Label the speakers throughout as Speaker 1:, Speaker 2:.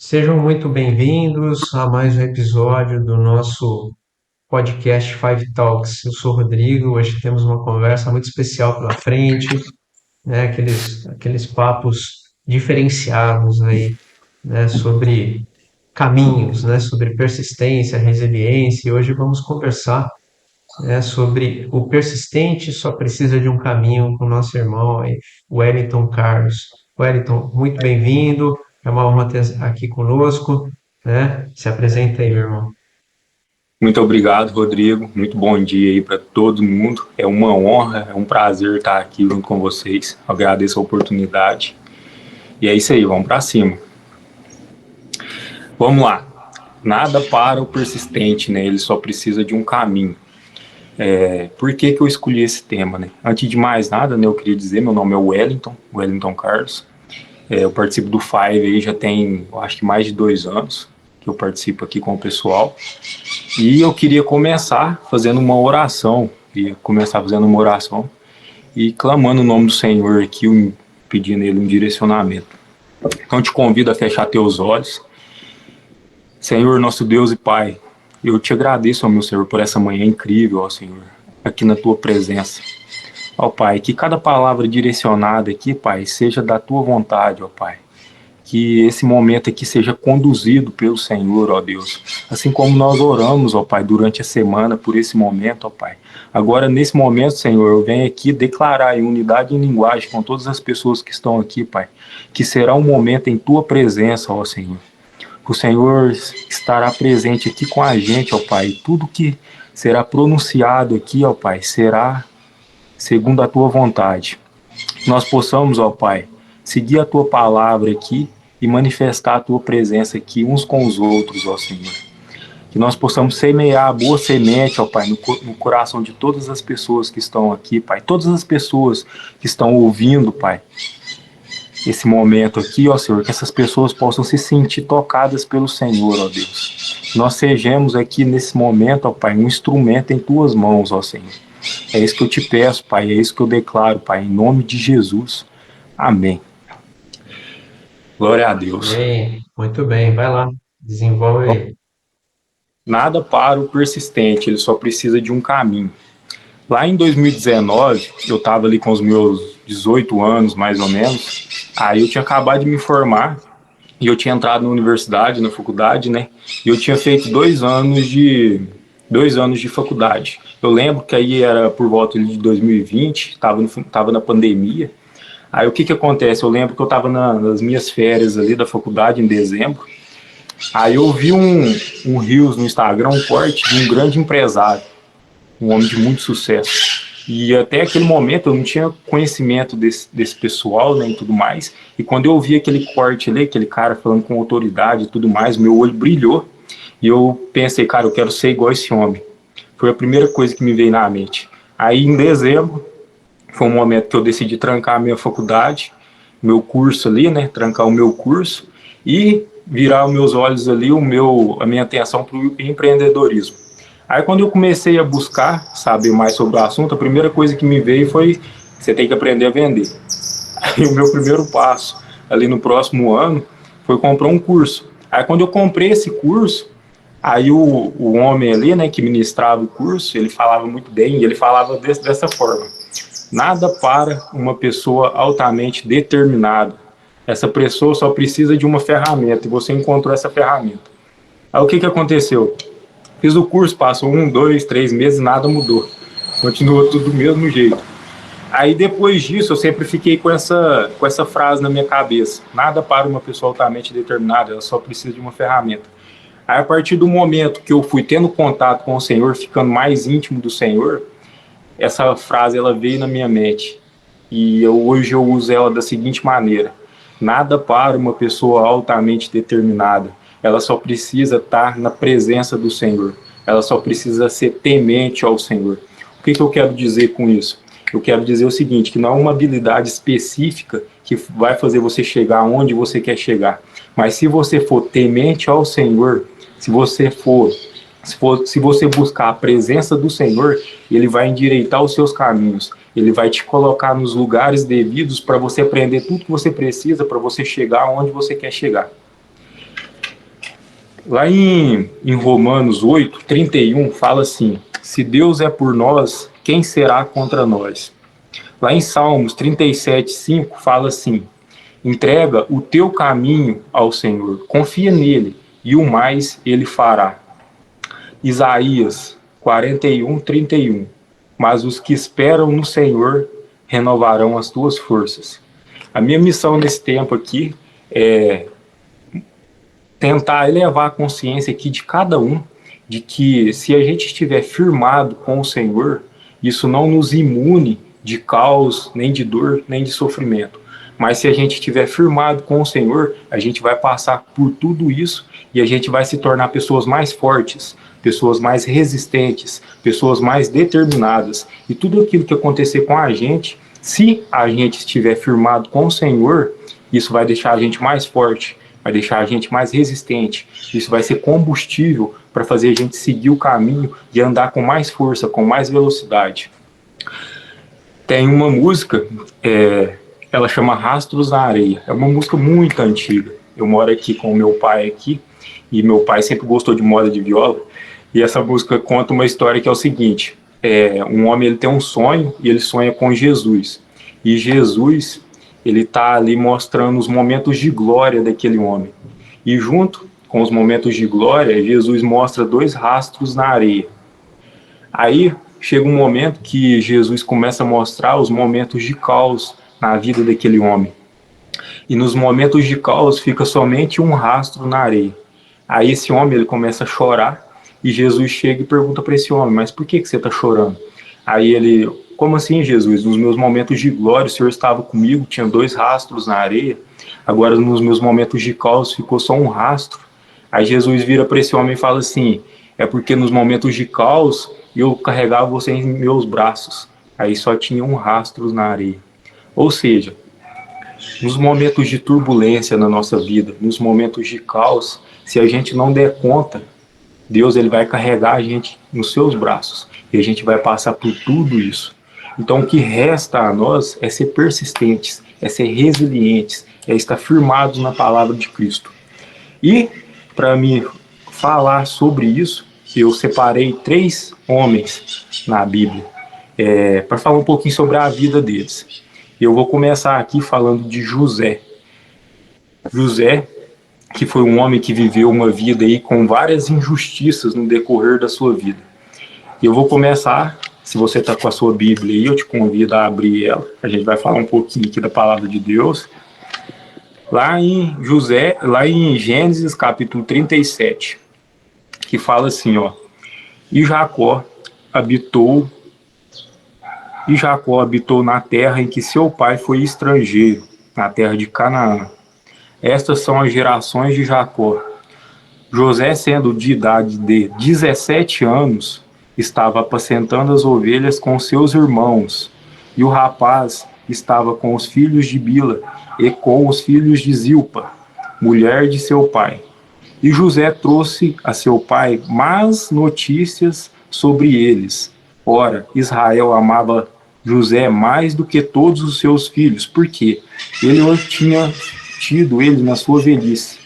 Speaker 1: Sejam muito bem-vindos a mais um episódio do nosso podcast Five Talks. Eu sou o Rodrigo, hoje temos uma conversa muito especial pela frente, né? Aqueles papos diferenciados aí, né? Sobre caminhos, né? Sobre persistência, resiliência. E hoje vamos conversar, né? Sobre o persistente só precisa de um caminho com o nosso irmão aí, Wellington Carlos. Wellington, muito bem-vindo. É uma honra ter aqui conosco, né? Se apresenta aí, meu irmão.
Speaker 2: Muito obrigado, Rodrigo. Muito bom dia aí para todo mundo. É uma honra, é um prazer estar aqui junto com vocês. Agradeço a oportunidade. E é isso aí, vamos para cima. Vamos lá. Nada para o persistente, né? Ele só precisa de um caminho. Por que eu escolhi esse tema, né? Antes de mais nada, né, eu queria dizer, meu nome é Wellington Carlos. Eu participo do Five aí já tem, eu acho que mais de 2 anos que eu participo aqui com o pessoal. E eu queria começar fazendo uma oração, e clamando o nome do Senhor aqui, pedindo ele um direcionamento. Então te convido a fechar teus olhos. Senhor, nosso Deus e Pai, eu te agradeço, ó meu Senhor, por essa manhã incrível, ó Senhor, aqui na tua presença. Ó Pai, que cada palavra direcionada aqui, Pai, seja da tua vontade, ó Pai. Que esse momento aqui seja conduzido pelo Senhor, ó Deus. Assim como nós oramos, ó Pai, durante a semana por esse momento, ó Pai. Agora, nesse momento, Senhor, eu venho aqui declarar em unidade em linguagem com todas as pessoas que estão aqui, Pai, que será um momento em Tua presença, ó Senhor. Que o Senhor estará presente aqui com a gente, ó Pai. E tudo que será pronunciado aqui, ó Pai, será segundo a Tua vontade. Nós possamos, ó Pai, seguir a Tua palavra aqui e manifestar a Tua presença aqui uns com os outros, ó Senhor. Que nós possamos semear a boa semente, ó Pai, no coração de todas as pessoas que estão aqui, Pai. Todas as pessoas que estão ouvindo, Pai, esse momento aqui, ó Senhor, que essas pessoas possam se sentir tocadas pelo Senhor, ó Deus. Nós sejamos aqui nesse momento, ó Pai, um instrumento em Tuas mãos, ó Senhor. É isso que eu te peço, Pai, é isso que eu declaro, Pai, em nome de Jesus. Amém. Glória a Deus.
Speaker 1: Amém. Muito bem, vai lá, desenvolve aí.
Speaker 2: Nada para o persistente, ele só precisa de um caminho. Lá em 2019, eu estava ali com os meus 18 anos, mais ou menos. Aí eu tinha acabado de me formar e eu tinha entrado na universidade, na faculdade, né? E eu tinha feito 2 anos de faculdade. Eu lembro que aí era por volta de 2020, estava na pandemia. Aí o que acontece? Eu lembro que eu estava nas minhas férias ali da faculdade em dezembro. Aí eu vi um Reels no Instagram, um corte de um grande empresário, um homem de muito sucesso. E até aquele momento eu não tinha conhecimento desse pessoal, né, e tudo mais. E quando eu vi aquele corte ali, aquele cara falando com autoridade e tudo mais, meu olho brilhou. E eu pensei, cara, eu quero ser igual esse homem. Foi a primeira coisa que me veio na mente. Aí em dezembro, foi um momento que eu decidi trancar a minha faculdade, meu curso ali, né, trancar o meu curso e virar os meus olhos ali, a minha atenção para o empreendedorismo. Aí quando eu comecei a buscar saber mais sobre o assunto, a primeira coisa que me veio foi: você tem que aprender a vender. Aí o meu primeiro passo ali no próximo ano foi comprar um curso. Aí quando eu comprei esse curso, aí o homem ali, né, que ministrava o curso, ele falava muito bem, e ele falava dessa forma: nada para uma pessoa altamente determinada. Essa pessoa só precisa de uma ferramenta, e você encontrou essa ferramenta. Aí o que aconteceu? Fiz o curso, passou 1, 2, 3 meses, nada mudou. Continua tudo do mesmo jeito. Aí depois disso eu sempre fiquei com essa frase na minha cabeça: nada para uma pessoa altamente determinada, ela só precisa de uma ferramenta. Aí a partir do momento que eu fui tendo contato com o Senhor, ficando mais íntimo do Senhor, essa frase ela veio na minha mente. E hoje eu uso ela da seguinte maneira: nada para uma pessoa altamente determinada, ela só precisa estar na presença do Senhor, ela só precisa ser temente ao Senhor. O que eu quero dizer com isso? Eu quero dizer o seguinte: que não é uma habilidade específica que vai fazer você chegar onde você quer chegar, mas se você for temente ao Senhor, se você for se você buscar a presença do Senhor, Ele vai endireitar os seus caminhos. Ele vai te colocar nos lugares devidos para você aprender tudo que você precisa para você chegar onde você quer chegar. Lá em Romanos 8:31 fala assim: se Deus é por nós, quem será contra nós? Lá em Salmos 37:5 fala assim: entrega o teu caminho ao Senhor, confia nele, e o mais ele fará. Isaías 41:31. Mas os que esperam no Senhor renovarão as tuas forças. A minha missão nesse tempo aqui é tentar elevar a consciência aqui de cada um, de que se a gente estiver firmado com o Senhor, isso não nos imune de caos, nem de dor, nem de sofrimento. Mas se a gente estiver firmado com o Senhor, a gente vai passar por tudo isso e a gente vai se tornar pessoas mais fortes, pessoas mais resistentes, pessoas mais determinadas. E tudo aquilo que acontecer com a gente, se a gente estiver firmado com o Senhor, isso vai deixar a gente mais forte, vai deixar a gente mais resistente. Isso vai ser combustível para fazer a gente seguir o caminho e andar com mais força, com mais velocidade. Tem uma música, ela chama Rastros na Areia. É uma música muito antiga. Eu moro aqui com o meu pai aqui, e meu pai sempre gostou de moda de viola. E essa música conta uma história que é o seguinte: um homem ele tem um sonho e ele sonha com Jesus. E Jesus ele está ali mostrando os momentos de glória daquele homem. E junto com os momentos de glória, Jesus mostra dois rastros na areia. Aí chega um momento que Jesus começa a mostrar os momentos de caos na vida daquele homem. E nos momentos de caos fica somente um rastro na areia. Aí esse homem ele começa a chorar e Jesus chega e pergunta para esse homem: mas por que você está chorando? Aí ele: como assim, Jesus? Nos meus momentos de glória o Senhor estava comigo, tinha dois rastros na areia. Agora nos meus momentos de caos ficou só um rastro. Aí Jesus vira para esse homem e fala assim: é porque nos momentos de caos eu carregava você em meus braços. Aí só tinha um rastro na areia. Ou seja, nos momentos de turbulência na nossa vida, nos momentos de caos, se a gente não der conta, Deus ele vai carregar a gente nos seus braços e a gente vai passar por tudo isso. Então o que resta a nós é ser persistentes, é ser resilientes, é estar firmados na palavra de Cristo. E para me falar sobre isso, eu separei 3 homens na Bíblia, para falar um pouquinho sobre a vida deles. Eu vou começar aqui falando de José. José, que foi um homem que viveu uma vida aí com várias injustiças no decorrer da sua vida. Eu vou começar, se você está com a sua Bíblia aí, eu te convido a abrir ela. A gente vai falar um pouquinho aqui da palavra de Deus. Lá em Gênesis capítulo 37, que fala assim, ó: E Jacó habitou na terra em que seu pai foi estrangeiro, na terra de Canaã. Estas são as gerações de Jacó. José, sendo de idade de 17 anos, estava apacentando as ovelhas com seus irmãos, e o rapaz estava com os filhos de Bila e com os filhos de Zilpa, mulher de seu pai. E José trouxe a seu pai más notícias sobre eles. Ora, Israel amava José mais do que todos os seus filhos, porque ele o tinha tido ele na sua velhice.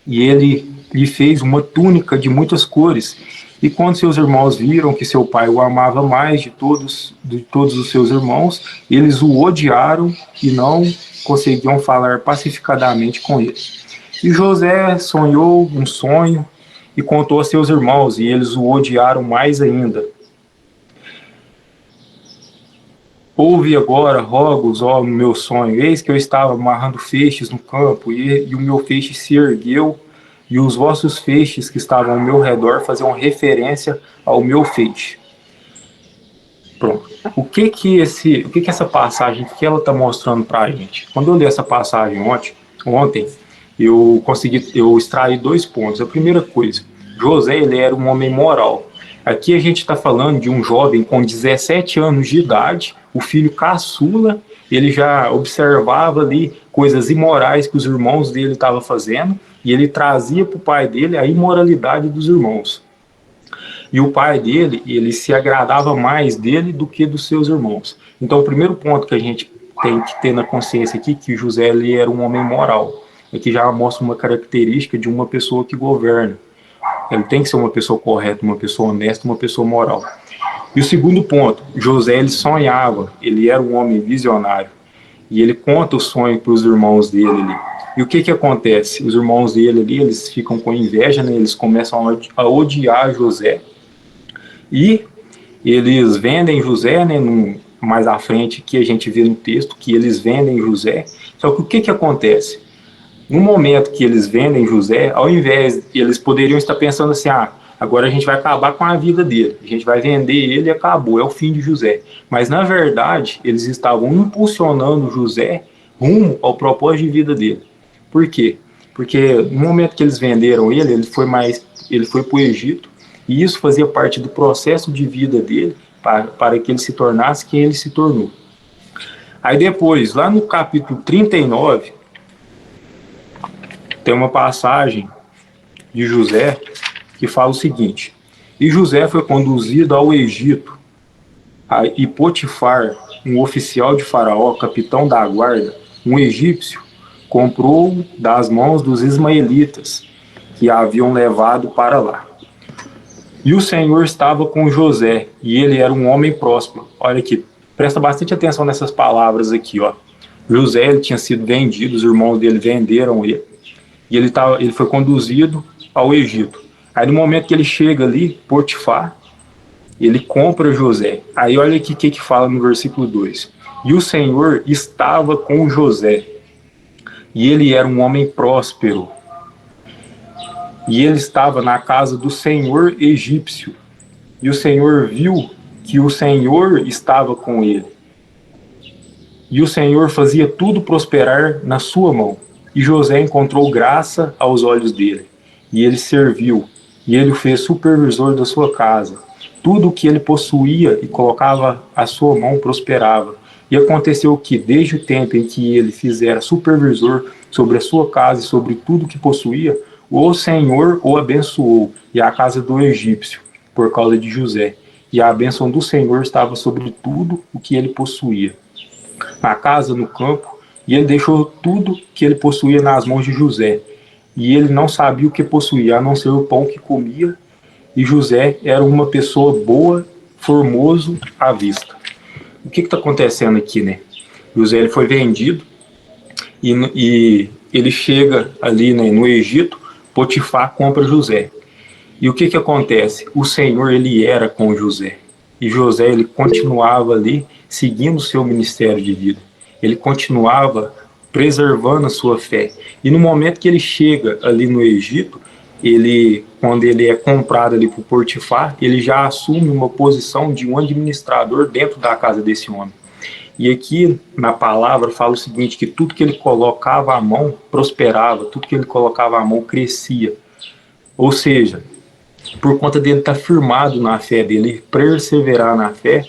Speaker 2: E ele lhe fez uma túnica de muitas cores. E quando seus irmãos viram que seu pai o amava mais de todos os seus irmãos, eles o odiaram e não conseguiam falar pacificadamente com ele. E José sonhou um sonho e contou a seus irmãos, e eles o odiaram mais ainda. Ouve agora, rogo-os, ó, no meu sonho. Eis que eu estava amarrando feixes no campo, e o meu feixe se ergueu, e os vossos feixes que estavam ao meu redor faziam referência ao meu feixe. Pronto. O que essa passagem, o que ela está mostrando para a gente? Quando eu li essa passagem ontem, eu extraí 2 pontos. A primeira coisa, José ele era um homem moral. Aqui a gente está falando de um jovem com 17 anos de idade, o filho caçula, ele já observava ali coisas imorais que os irmãos dele estavam fazendo, e ele trazia para o pai dele a imoralidade dos irmãos. E o pai dele, ele se agradava mais dele do que dos seus irmãos. Então o primeiro ponto que a gente tem que ter na consciência aqui, que José ele era um homem moral. aqui já mostra uma característica de uma pessoa que governa. Ele tem que ser uma pessoa correta, uma pessoa honesta, uma pessoa moral. E o segundo ponto, José, ele sonhava, ele era um homem visionário. E ele conta o sonho para os irmãos dele ali. E o que acontece? Os irmãos dele ali, eles ficam com inveja, né? Eles começam a odiar José. E eles vendem José, né? Mais à frente, que a gente vê no texto, que eles vendem José. Só que o que acontece? No momento que eles vendem José, ao invés, eles poderiam estar pensando assim, agora a gente vai acabar com a vida dele, a gente vai vender ele e acabou, é o fim de José. Mas, na verdade, eles estavam impulsionando José rumo ao propósito de vida dele. Por quê? Porque no momento que eles venderam ele, ele foi para o Egito, e isso fazia parte do processo de vida dele, para que ele se tornasse quem ele se tornou. Aí depois, lá no capítulo 39, tem uma passagem de José que fala o seguinte: e José foi conduzido ao Egito, e Potifar, um oficial de Faraó, capitão da guarda, um egípcio, comprou-o das mãos dos ismaelitas que a haviam levado para lá. E o Senhor estava com José, e ele era um homem próspero. Olha aqui, presta bastante atenção nessas palavras aqui, ó. José, ele tinha sido vendido, os irmãos dele venderam ele, e ele foi conduzido ao Egito. Aí no momento que ele chega ali, Potifar, ele compra José. Aí olha aqui o que fala no versículo 2. E o Senhor estava com José, e ele era um homem próspero, e ele estava na casa do Senhor egípcio, e o Senhor viu que o Senhor estava com ele, e o Senhor fazia tudo prosperar na sua mão. E José encontrou graça aos olhos dele, e ele serviu, e ele o fez supervisor da sua casa. Tudo o que ele possuía e colocava a sua mão prosperava. E aconteceu que, desde o tempo em que ele fizera supervisor sobre a sua casa e sobre tudo que possuía, o Senhor o abençoou, e a casa do egípcio, por causa de José. E a bênção do Senhor estava sobre tudo o que ele possuía, na casa, no campo, e ele deixou tudo que ele possuía nas mãos de José. E ele não sabia o que possuía, a não ser o pão que comia. E José era uma pessoa boa, formoso à vista. O que está acontecendo aqui, né? José, ele foi vendido, e ele chega ali, né, no Egito. Potifar compra José. E o que acontece? O Senhor, ele era com José. E José, ele continuava ali, seguindo o seu ministério de vida. Ele continuava preservando a sua fé. E no momento que ele chega ali no Egito, quando ele é comprado ali por Potifar, ele já assume uma posição de um administrador dentro da casa desse homem. E aqui na palavra fala o seguinte, que tudo que ele colocava a mão prosperava, tudo que ele colocava a mão crescia. Ou seja, por conta dele estar firmado na fé, dele perseverar na fé,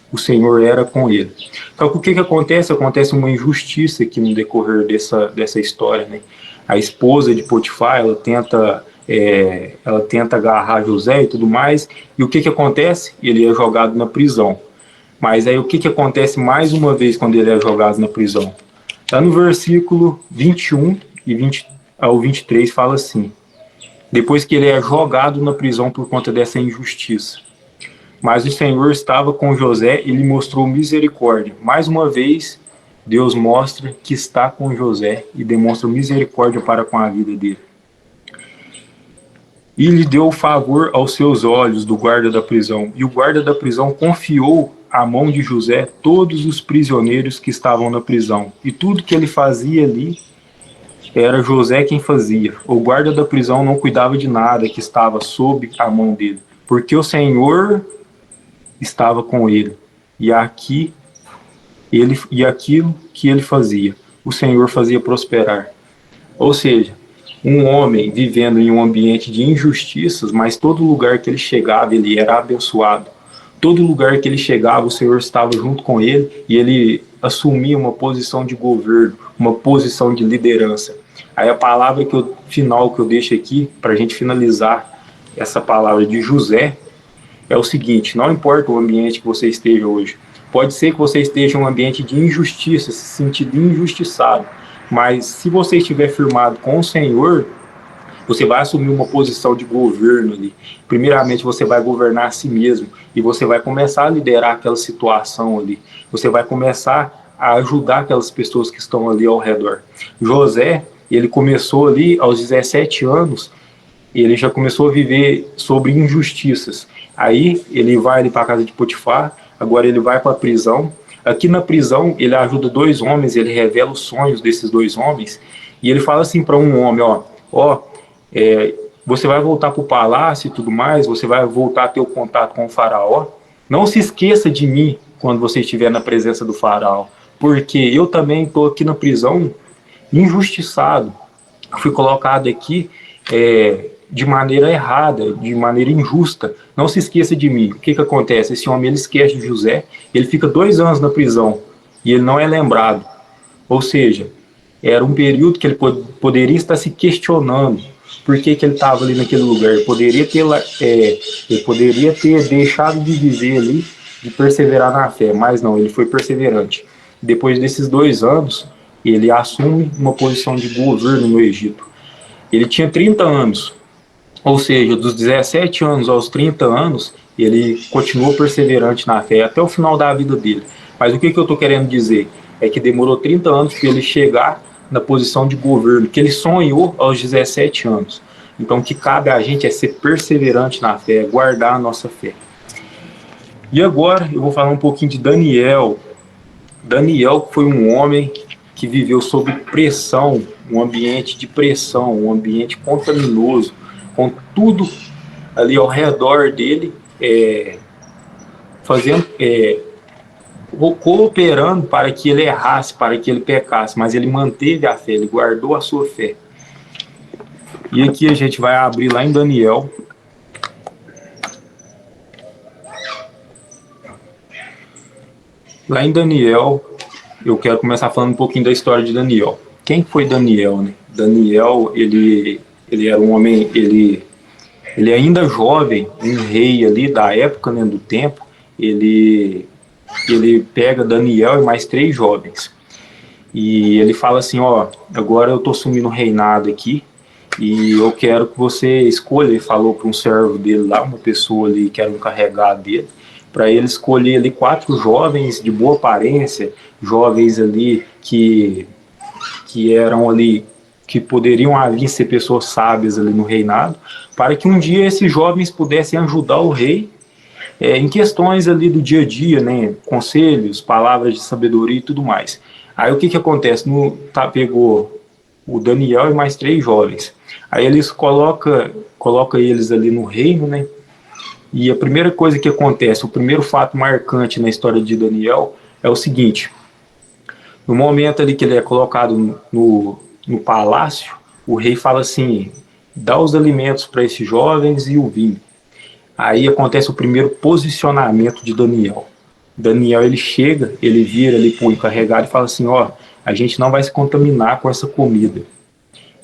Speaker 2: o Senhor era com ele. Então, o que acontece? Acontece uma injustiça aqui no decorrer dessa história, né? A esposa de Potifar, ela tenta agarrar José e tudo mais, e o que acontece? Ele é jogado na prisão. Mas aí o que acontece mais uma vez quando ele é jogado na prisão? Lá no versículo 21 ao 23 fala assim: depois que ele é jogado na prisão por conta dessa injustiça, mas o Senhor estava com José e lhe mostrou misericórdia. Mais uma vez, Deus mostra que está com José e demonstra misericórdia para com a vida dele. E lhe deu favor aos seus olhos do guarda da prisão. E o guarda da prisão confiou à mão de José todos os prisioneiros que estavam na prisão. E tudo que ele fazia ali, era José quem fazia. O guarda da prisão não cuidava de nada que estava sob a mão dele, porque o Senhor estava com ele. E aquilo que ele fazia, o Senhor fazia prosperar. Ou seja, um homem vivendo em um ambiente de injustiças, mas todo lugar que ele chegava, ele era abençoado. Todo lugar que ele chegava, o Senhor estava junto com ele, e ele assumia uma posição de governo, uma posição de liderança. Aí a palavra final que eu deixo aqui, para a gente finalizar essa palavra de José, é o seguinte: não importa o ambiente que você esteja hoje, pode ser que você esteja em um ambiente de injustiça, se sentindo injustiçado, Mas se você estiver firmado com o Senhor, você vai assumir uma posição de governo ali. Primeiramente, você vai governar a si mesmo e você vai começar a liderar aquela situação ali. Você vai começar a ajudar aquelas pessoas que estão ali ao redor. José, ele começou ali aos 17 anos, ele já começou a viver sobre injustiças. Aí ele vai ali para a casa de Potifar, agora ele vai para a prisão. Aqui na prisão, ele ajuda dois homens, ele revela os sonhos desses dois homens, e ele fala assim para um homem, ó, você vai voltar para o palácio e tudo mais, você vai voltar a ter o contato com o faraó. Não se esqueça de mim quando você estiver na presença do faraó, porque eu também estou aqui na prisão injustiçado. Fui colocado aqui de maneira errada, de maneira injusta. Não se esqueça de mim. O que acontece? Esse homem, ele esquece de José, ele fica 2 anos na prisão e ele não é lembrado. Ou seja, era um período que ele poderia estar se questionando por que ele estava ali naquele lugar. Ele poderia ter deixado de viver ali, de perseverar na fé, mas não, ele foi perseverante. Depois desses 2 anos, ele assume uma posição de governo no Egito. Ele tinha 30 anos, ou seja, dos 17 anos aos 30 anos, ele continuou perseverante na fé até o final da vida dele. Mas o que eu estou querendo dizer? É que demorou 30 anos para ele chegar na posição de governo, que ele sonhou aos 17 anos. Então, o que cabe a gente é ser perseverante na fé, guardar a nossa fé. E agora, eu vou falar um pouquinho de Daniel. Daniel foi um homem que viveu sob pressão, um ambiente de pressão, um ambiente contaminoso, com tudo ali ao redor dele, cooperando para que ele errasse, para que ele pecasse, mas ele manteve a fé, ele guardou a sua fé. E aqui a gente vai abrir lá em Daniel. Lá em Daniel, eu quero começar falando um pouquinho da história de Daniel. Quem foi Daniel, né? Daniel, ele era um homem, ele ainda jovem, um rei ali da época, né, do tempo. Ele pega Daniel e mais 3 jovens. E ele fala assim, agora eu estou assumindo o reinado aqui, e eu quero que você escolha. Ele falou para um servo dele lá, uma pessoa ali que era um encarregado dele, para ele escolher ali 4 jovens de boa aparência, jovens ali que eram ali, que poderiam ali ser pessoas sábias ali no reinado, para que um dia esses jovens pudessem ajudar o rei em questões ali do dia a dia, né, conselhos, palavras de sabedoria e tudo mais. Aí o que acontece? Pegou o Daniel e mais 3 jovens. Aí eles coloca eles ali no reino, né? E a primeira coisa que acontece, o primeiro fato marcante na história de Daniel é o seguinte: no momento ali que ele é colocado no palácio, o rei fala assim: dá os alimentos para esses jovens e o vinho. Aí acontece o primeiro posicionamento de Daniel. Daniel, ele chega, ele vira ali para o encarregado e fala assim: a gente não vai se contaminar com essa comida.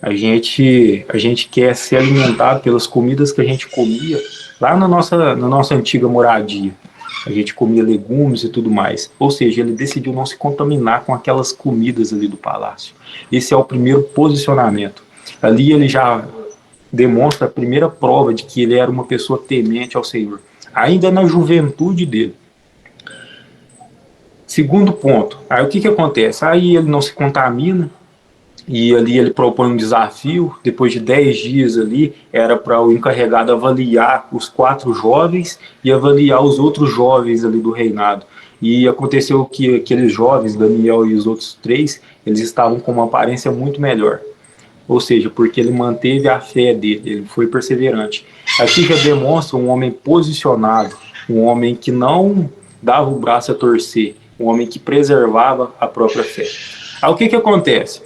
Speaker 2: A gente quer ser alimentado pelas comidas que a gente comia lá na nossa antiga moradia. A gente comia legumes e tudo mais. Ou seja, ele decidiu não se contaminar com aquelas comidas ali do palácio. Esse é o primeiro posicionamento. Ali ele já demonstra a primeira prova de que ele era uma pessoa temente ao Senhor, ainda na juventude dele. Segundo ponto, aí o que acontece? Aí ele não se contamina, e ali ele propõe um desafio. Depois de 10 dias ali, era para o encarregado avaliar os 4 jovens e avaliar os outros jovens ali do reinado. E aconteceu que aqueles jovens, Daniel e os outros 3, eles estavam com uma aparência muito melhor. Ou seja, porque ele manteve a fé dele, ele foi perseverante. Aqui já demonstra um homem posicionado, um homem que não dava o braço a torcer, um homem que preservava a própria fé. Aí o que acontece?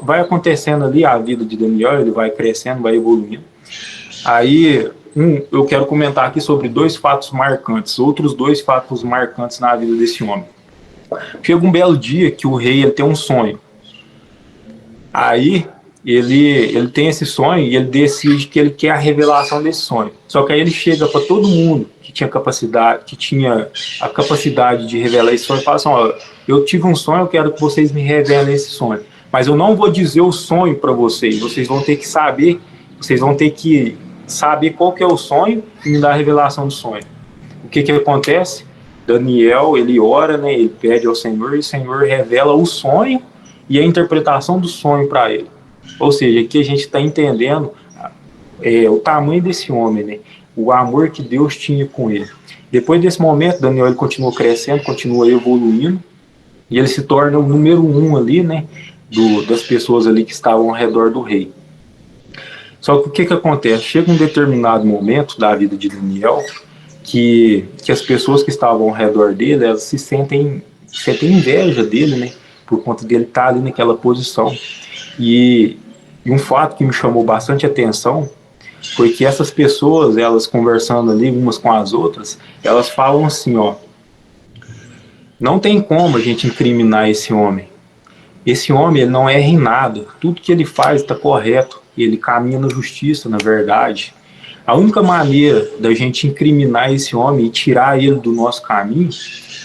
Speaker 2: Vai acontecendo ali a vida de Daniel, ele vai crescendo, vai evoluindo. Aí eu quero comentar aqui sobre 2 fatos marcantes, outros 2 fatos marcantes na vida desse homem. Chega um belo dia que o rei ele tem um sonho. Aí ele tem esse sonho e ele decide que ele quer a revelação desse sonho. Só que aí ele chega para todo mundo que tinha a capacidade de revelar esse sonho e fala assim: eu tive um sonho, eu quero que vocês me revelem esse sonho. mas eu não vou dizer o sonho para vocês. Vocês vão ter que saber qual que é o sonho e me dar a revelação do sonho. O que acontece? Daniel, ele ora, né? Ele pede ao Senhor e o Senhor revela o sonho e a interpretação do sonho para ele. Ou seja, aqui a gente está entendendo o tamanho desse homem, né? O amor que Deus tinha com ele. Depois desse momento, Daniel ele continua crescendo, continua evoluindo, e ele se torna o número 1 ali, né? Das pessoas ali que estavam ao redor do rei. Só que o que acontece? Chega um determinado momento da vida de Daniel que as pessoas que estavam ao redor dele, elas sentem inveja dele, né? Por conta dele estar ali naquela posição. E um fato que me chamou bastante atenção foi que essas pessoas, elas conversando ali umas com as outras, elas falam assim, ó, não tem como a gente incriminar esse homem. Esse homem, ele não erra em nada. Tudo que ele faz está correto. Ele caminha na justiça, na verdade. A única maneira da gente incriminar esse homem e tirar ele do nosso caminho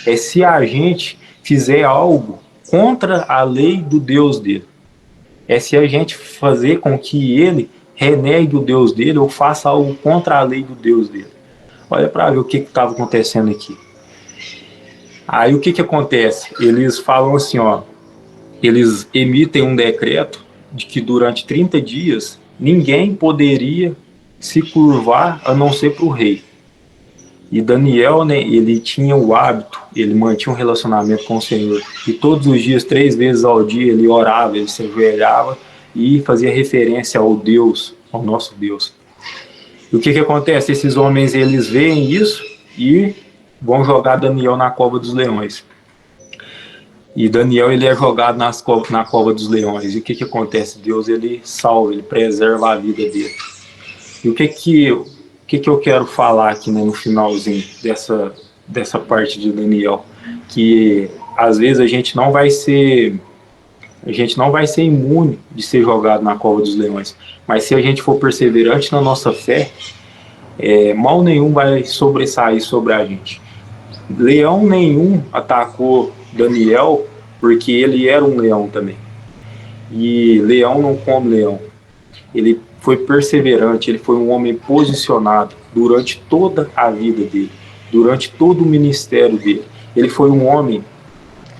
Speaker 2: é se a gente fizer algo contra a lei do Deus dele. É se a gente fazer com que ele renegue o Deus dele ou faça algo contra a lei do Deus dele. Olha para ver o que estava acontecendo aqui. Aí o que acontece? Eles falam assim, ó, eles emitem um decreto de que durante 30 dias ninguém poderia se curvar a não ser para o rei. E Daniel, né, ele tinha o hábito, ele mantinha um relacionamento com o Senhor. E todos os dias, 3 vezes ao dia, ele orava, ele se ajoelhava e fazia referência ao Deus, ao nosso Deus. E o que acontece? Esses homens, eles veem isso e vão jogar Daniel na cova dos leões. E Daniel, ele é jogado na cova dos leões. E o que acontece? Deus, ele salva, ele preserva a vida dele. E o que eu quero falar aqui, né, no finalzinho dessa parte de Daniel? Que às vezes a gente não vai ser imune de ser jogado na cova dos leões. Mas se a gente for perseverante na nossa fé, mal nenhum vai sobressair sobre a gente. Leão nenhum atacou Daniel porque ele era um leão também. E leão não come leão. Ele foi perseverante, ele foi um homem posicionado durante toda a vida dele, durante todo o ministério dele. Ele foi um homem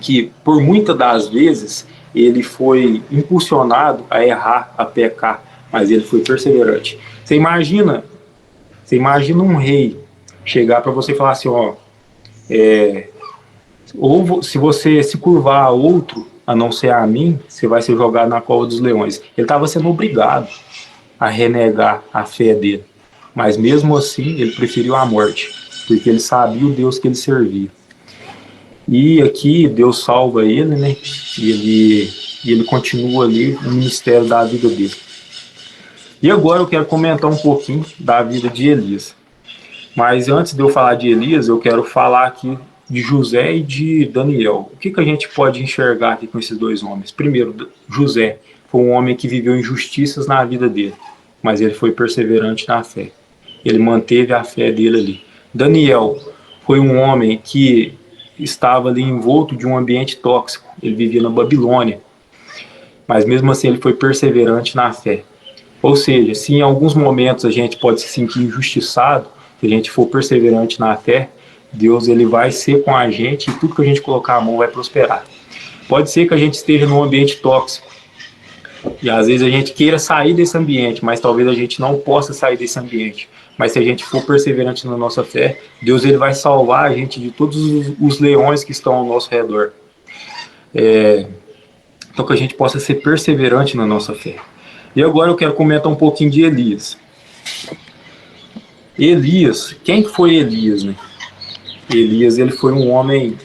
Speaker 2: que, por muitas das vezes, ele foi impulsionado a errar, a pecar, mas ele foi perseverante. Você imagina um rei chegar para você e falar assim, ó, ou se você se curvar a outro, a não ser a mim, você vai ser jogado na cova dos leões. Ele estava sendo obrigado a renegar a fé dele, mas mesmo assim ele preferiu a morte, porque ele sabia o Deus que ele servia. E aqui Deus salva ele, né? E ele continua ali no ministério da vida dele. E agora eu quero comentar um pouquinho da vida de Elias. Mas antes de eu falar de Elias, eu quero falar aqui de José e de Daniel. O que a gente pode enxergar aqui com esses dois homens? Primeiro, José foi um homem que viveu injustiças na vida dele, mas ele foi perseverante na fé. Ele manteve a fé dele ali. Daniel foi um homem que estava ali envolto de um ambiente tóxico. Ele vivia na Babilônia, mas mesmo assim ele foi perseverante na fé. Ou seja, se em alguns momentos a gente pode se sentir injustiçado, se a gente for perseverante na fé, Deus, ele vai ser com a gente e tudo que a gente colocar a mão vai prosperar. Pode ser que a gente esteja num ambiente tóxico e às vezes a gente queira sair desse ambiente, mas talvez a gente não possa sair desse ambiente. Mas se a gente for perseverante na nossa fé, Deus, ele vai salvar a gente de todos os leões que estão ao nosso redor. Então que a gente possa ser perseverante na nossa fé. E agora eu quero comentar um pouquinho de Elias. Elias, quem foi Elias, né? Elias, ele foi um homem,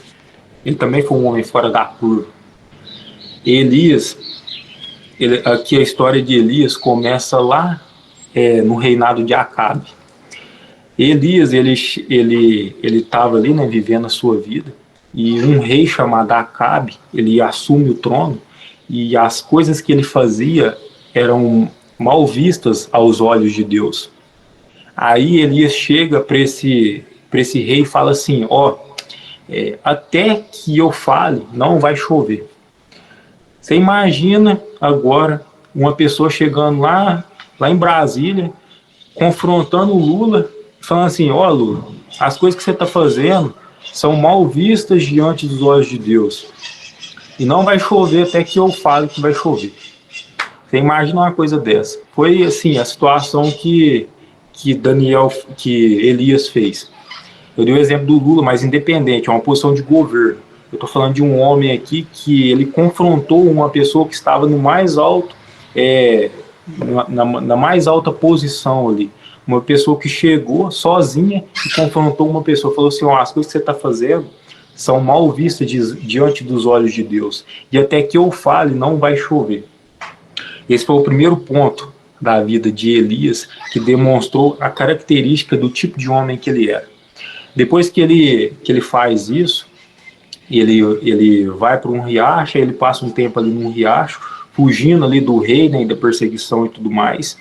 Speaker 2: ele também foi um homem fora da curva. Elias, aqui a história de Elias começa lá no reinado de Acabe. Elias, ele estava ali, né, vivendo a sua vida, e um rei chamado Acabe, ele assume o trono, e as coisas que ele fazia eram mal vistas aos olhos de Deus. Aí Elias chega para esse rei e fala assim, até que eu fale, não vai chover. Você imagina agora uma pessoa chegando lá em Brasília, confrontando o Lula, falando assim: ó, Lula, as coisas que você está fazendo são mal vistas diante dos olhos de Deus. E não vai chover até que eu fale que vai chover. Você imagina uma coisa dessa? Foi assim a situação que Elias fez. Eu dei o exemplo do Lula, mas independente, é uma posição de governo. Eu estou falando de um homem aqui que ele confrontou uma pessoa que estava no mais alto, na mais alta posição ali. Uma pessoa que chegou sozinha e confrontou uma pessoa. Falou assim: oh, as coisas que você está fazendo são mal vistas diante dos olhos de Deus. E até que eu fale, não vai chover. Esse foi o primeiro ponto da vida de Elias, que demonstrou a característica do tipo de homem que ele era. Depois que ele faz isso, ele vai para um riacho, ele passa um tempo ali num riacho, fugindo ali do rei, né, da perseguição e tudo mais.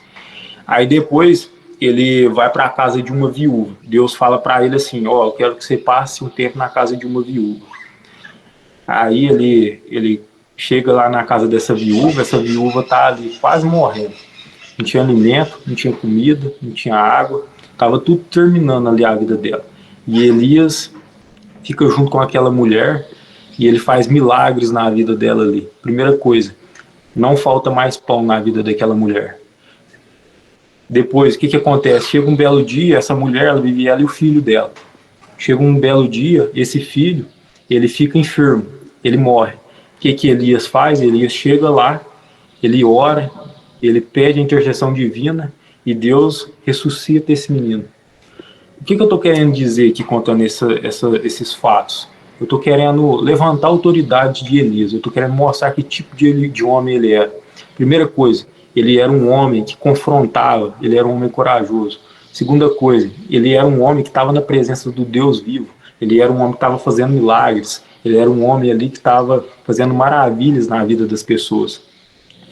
Speaker 2: Aí depois ele vai para a casa de uma viúva. Deus fala para ele assim: ó, eu quero que você passe um tempo na casa de uma viúva. Aí ele chega lá na casa dessa viúva, essa viúva tá ali quase morrendo. Não tinha alimento, não tinha comida, não tinha água, tava tudo terminando ali a vida dela. E Elias fica junto com aquela mulher e ele faz milagres na vida dela ali. Primeira coisa, não falta mais pão na vida daquela mulher. Depois, o que acontece? Chega um belo dia, essa mulher, ela vivia ali, o filho dela. Chega um belo dia, esse filho, ele fica enfermo, ele morre. O que Elias faz? Elias chega lá, ele ora, ele pede a intercessão divina e Deus ressuscita esse menino. O que eu estou querendo dizer aqui contando esses fatos? Eu estou querendo levantar a autoridade de Elias, eu estou querendo mostrar que tipo de homem ele era. Primeira coisa, ele era um homem que confrontava, ele era um homem corajoso. Segunda coisa, ele era um homem que estava na presença do Deus vivo, ele era um homem que estava fazendo milagres, ele era um homem ali que estava fazendo maravilhas na vida das pessoas.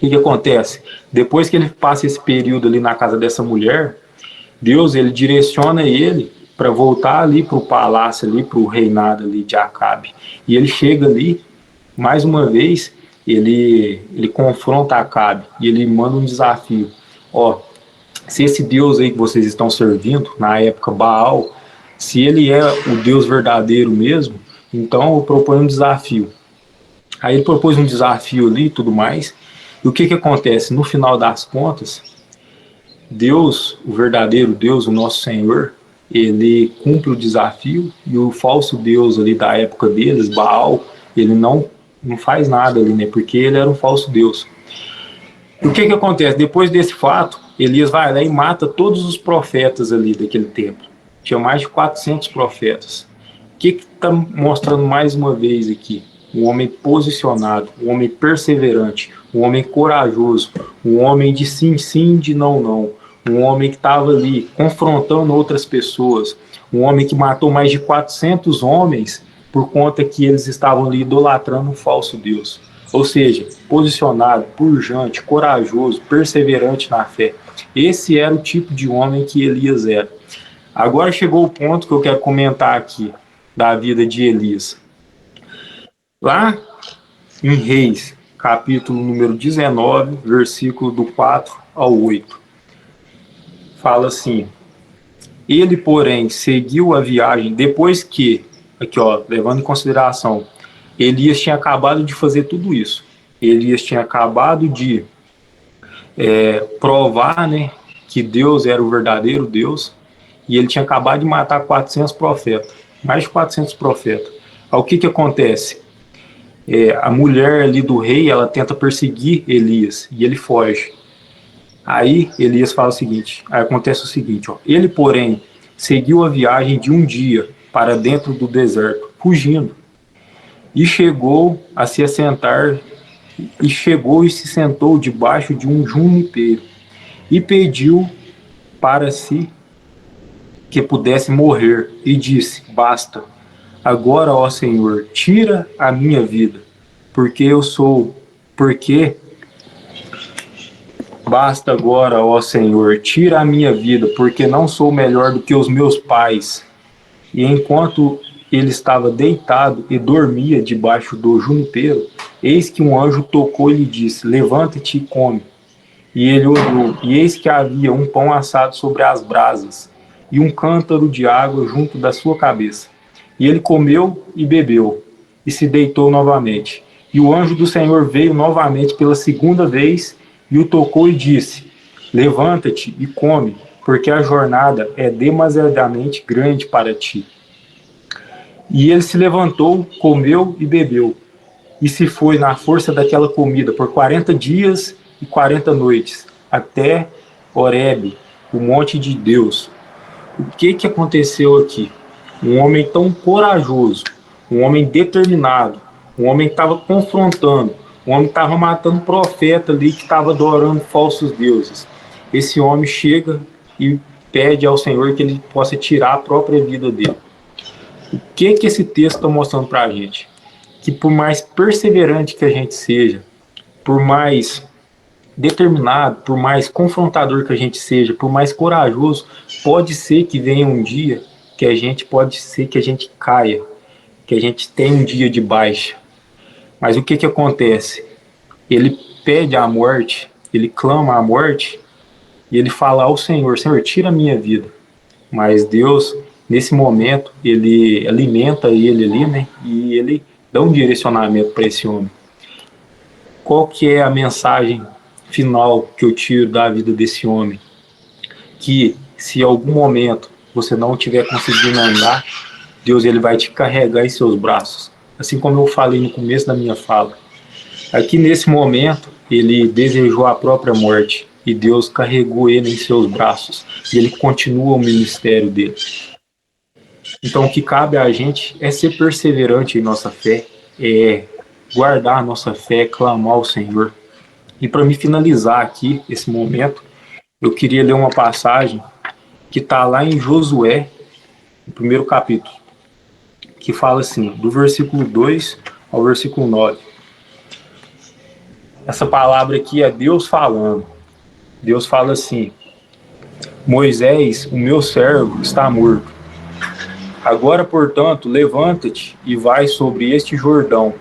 Speaker 2: O que acontece? Depois que ele passa esse período ali na casa dessa mulher, Deus, ele direciona ele para voltar ali para o palácio, ali para o reinado ali de Acabe. E ele chega ali, mais uma vez, ele confronta Acabe e ele manda um desafio. Ó, se esse Deus aí que vocês estão servindo, na época Baal, se ele é o Deus verdadeiro mesmo, então eu proponho um desafio. Aí ele propôs um desafio ali e tudo mais. E o que acontece? No final das contas, Deus, o verdadeiro Deus, o nosso Senhor, ele cumpre o desafio e o falso Deus ali da época deles, Baal, ele não faz nada ali, né? Porque ele era um falso Deus. E o que acontece? Depois desse fato, Elias vai lá e mata todos os profetas ali daquele templo. Tinha mais de 400 profetas. O que está mostrando mais uma vez aqui? Um homem posicionado, um homem perseverante, um homem corajoso, um homem de sim, sim, de não, não. Um homem que estava ali confrontando outras pessoas, um homem que matou mais de 400 homens por conta que eles estavam ali idolatrando um falso Deus. Ou seja, posicionado, pujante, corajoso, perseverante na fé. Esse era o tipo de homem que Elias era. Agora chegou o ponto que eu quero comentar aqui da vida de Elias. Lá em Reis, capítulo número 19, versículo do 4 ao 8. Fala assim: ele, porém, seguiu a viagem depois que, aqui ó, levando em consideração, Elias tinha acabado de fazer tudo isso. Elias tinha acabado de provar, né, que Deus era o verdadeiro Deus, e ele tinha acabado de matar 400 profetas, mais de 400 profetas. Aí o que acontece? A mulher ali do rei, ela tenta perseguir Elias, e ele foge. Aí Elias fala o seguinte, aí acontece o seguinte, ó, ele, porém, seguiu a viagem de um dia para dentro do deserto, fugindo, e chegou a se assentar, e chegou e se sentou debaixo de um junipeiro, e pediu para si que pudesse morrer, e disse: basta, agora, ó Senhor, tira a minha vida, porque basta agora, ó Senhor, tira a minha vida, porque não sou melhor do que os meus pais. E enquanto ele estava deitado e dormia debaixo do junipeiro, eis que um anjo tocou e lhe disse: Levanta-te e come. E ele olhou, e eis que havia um pão assado sobre as brasas, e um cântaro de água junto da sua cabeça. E ele comeu e bebeu, e se deitou novamente. E o anjo do Senhor veio novamente pela segunda vez, e o tocou e disse: Levanta-te e come, porque a jornada é demasiadamente grande para ti. E ele se levantou, comeu e bebeu, e se foi na força daquela comida por 40 dias e 40 noites, até Horebe, o monte de Deus. O que aconteceu aqui? Um homem tão corajoso, um homem determinado, um homem que estava confrontando, um homem que estava matando profeta ali que estava adorando falsos deuses. Esse homem chega e pede ao Senhor que ele possa tirar a própria vida dele. O que esse texto está mostrando para a gente? Que por mais perseverante que a gente seja, por mais determinado, por mais confrontador que a gente seja, por mais corajoso, pode ser que venha um dia que pode ser que a gente caia, que a gente tenha um dia de baixa. Mas o que acontece? Ele pede a morte, ele clama a morte e ele fala ao Senhor: Senhor, tira a minha vida. Mas Deus, nesse momento, ele alimenta ele ali, né? E ele dá um direcionamento para esse homem. Qual que é a mensagem final que eu tiro da vida desse homem? Que se em algum momento você não estiver conseguindo andar, Deus ele vai te carregar em seus braços. Assim como eu falei no começo da minha fala. Aqui nesse momento, ele desejou a própria morte e Deus carregou ele em seus braços. E ele continua o ministério dele. Então o que cabe a gente é ser perseverante em nossa fé, é guardar a nossa fé, clamar ao Senhor. E para me finalizar aqui esse momento, eu queria ler uma passagem que está lá em Josué, no primeiro capítulo, que fala assim, do versículo 2 ao versículo 9. Essa palavra aqui é Deus falando. Deus fala assim: Moisés, o meu servo, está morto. Agora, portanto, levanta-te e vai sobre este Jordão,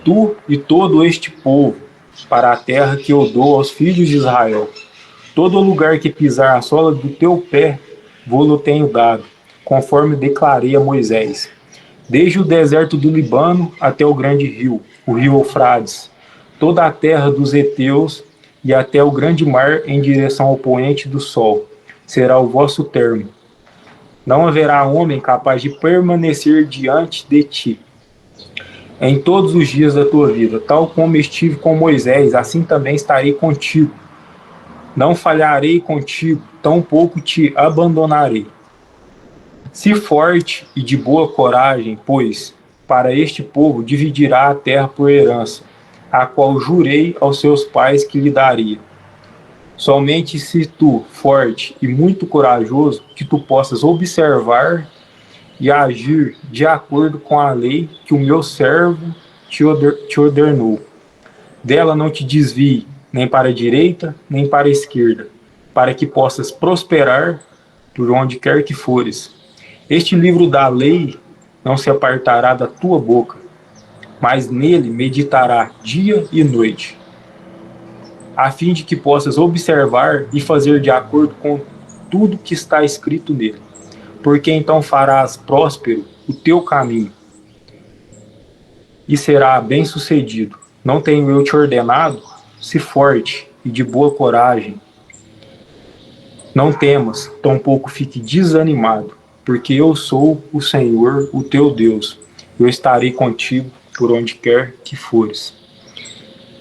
Speaker 2: tu e todo este povo, para a terra que eu dou aos filhos de Israel. Todo lugar que pisar a sola do teu pé, vou-lo tenho dado, conforme declarei a Moisés. Desde o deserto do Líbano até o grande rio, o rio Eufrates, toda a terra dos heteus e até o grande mar em direção ao poente do sol, será o vosso termo. Não haverá homem capaz de permanecer diante de ti em todos os dias da tua vida, tal como estive com Moisés, assim também estarei contigo. Não falharei contigo, tampouco te abandonarei. Se forte e de boa coragem, pois para este povo dividirá a terra por herança, a qual jurei aos seus pais que lhe daria. Somente se tu, forte e muito corajoso, que tu possas observar e agir de acordo com a lei que o meu servo te ordenou. Dela não te desvie, nem para a direita, nem para a esquerda, para que possas prosperar por onde quer que fores. Este livro da lei não se apartará da tua boca, mas nele meditará dia e noite, a fim de que possas observar e fazer de acordo com tudo que está escrito nele. Porque então farás próspero o teu caminho e será bem-sucedido. Não tenho eu te ordenado? Se forte e de boa coragem. Não temas, tampouco fique desanimado, porque eu sou o Senhor, o teu Deus. Eu estarei contigo por onde quer que fores.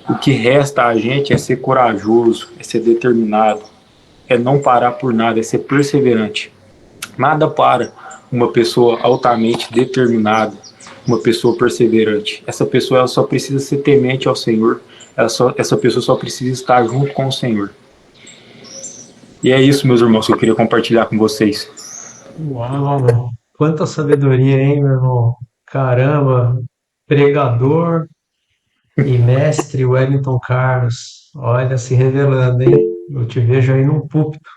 Speaker 2: O que resta a gente é ser corajoso, é ser determinado, é não parar por nada, é ser perseverante. Nada para uma pessoa altamente determinada, uma pessoa perseverante. Essa pessoa ela só precisa ser temente ao Senhor, essa pessoa só precisa estar junto com o Senhor. E é isso, meus irmãos, que eu queria compartilhar com vocês.
Speaker 1: Uau, meu. Quanta sabedoria, hein, meu irmão? Caramba, pregador e mestre Wellington Carlos. Olha, se revelando, hein? Eu te vejo aí num púlpito,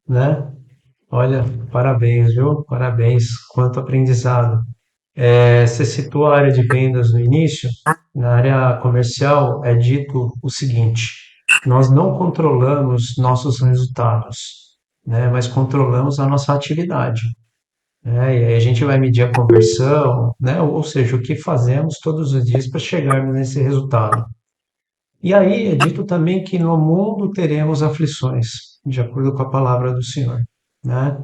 Speaker 1: né? Olha, parabéns, viu? Parabéns. Quanto aprendizado. Você citou a área de vendas no início. Na área comercial é dito o seguinte: nós não controlamos nossos resultados, né, mas controlamos a nossa atividade, né? E aí a gente vai medir a conversão, né? Ou seja, o que fazemos todos os dias para chegarmos nesse resultado. E aí é dito também que no mundo teremos aflições, de acordo com a palavra do Senhor, né?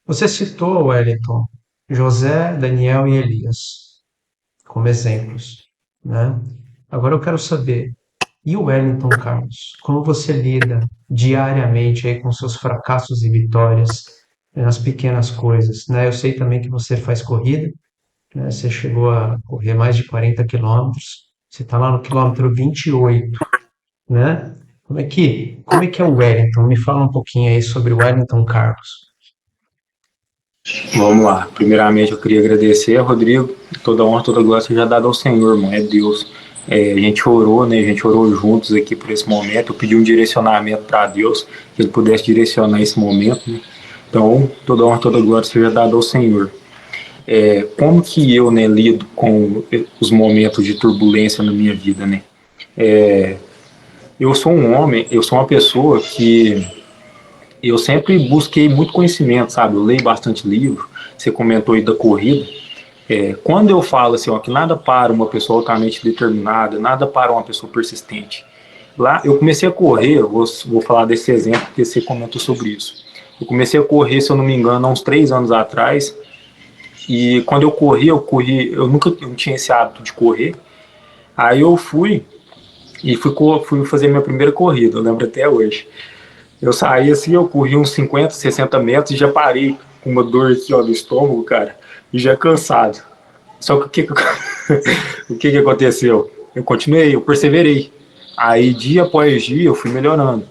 Speaker 1: Você citou, Wellington, José, Daniel e Elias como exemplos, né? Agora eu quero saber, e o Wellington Carlos, como você lida diariamente aí com seus fracassos e vitórias, nas pequenas coisas, né? Eu sei também que você faz corrida, né? Você chegou a correr mais de 40 quilômetros, você está lá no quilômetro 28, né? Como é que é o Wellington? Me fala um pouquinho aí sobre o Wellington Carlos.
Speaker 2: Vamos lá. Primeiramente, eu queria agradecer a Rodrigo. Toda honra, toda glória seja dada ao Senhor, irmão. É Deus. A gente orou, né? A gente orou juntos aqui por esse momento. Eu pedi um direcionamento para Deus, que Ele pudesse direcionar esse momento, né? Então, toda honra, toda glória seja dada ao Senhor. Como que eu, né, lido com os momentos de turbulência na minha vida, né? Eu sou um homem, eu sou uma pessoa que eu sempre busquei muito conhecimento, sabe? Eu leio bastante livro. Você comentou aí da corrida. Quando eu falo assim, ó, que nada para uma pessoa altamente determinada, nada para uma pessoa persistente. Lá eu comecei a correr, eu vou falar desse exemplo porque você comentou sobre isso. Eu comecei a correr, se eu não me engano, há uns 3 anos atrás. E quando eu nunca eu tinha esse hábito de correr. Aí eu fui e fui fazer minha primeira corrida, eu lembro até hoje. Eu saí assim, eu corri uns 50, 60 metros e já parei com uma dor aqui, ó, no estômago, cara, e já cansado. Só que o que que aconteceu? Eu continuei, eu perseverei. Aí, dia após dia, eu fui melhorando.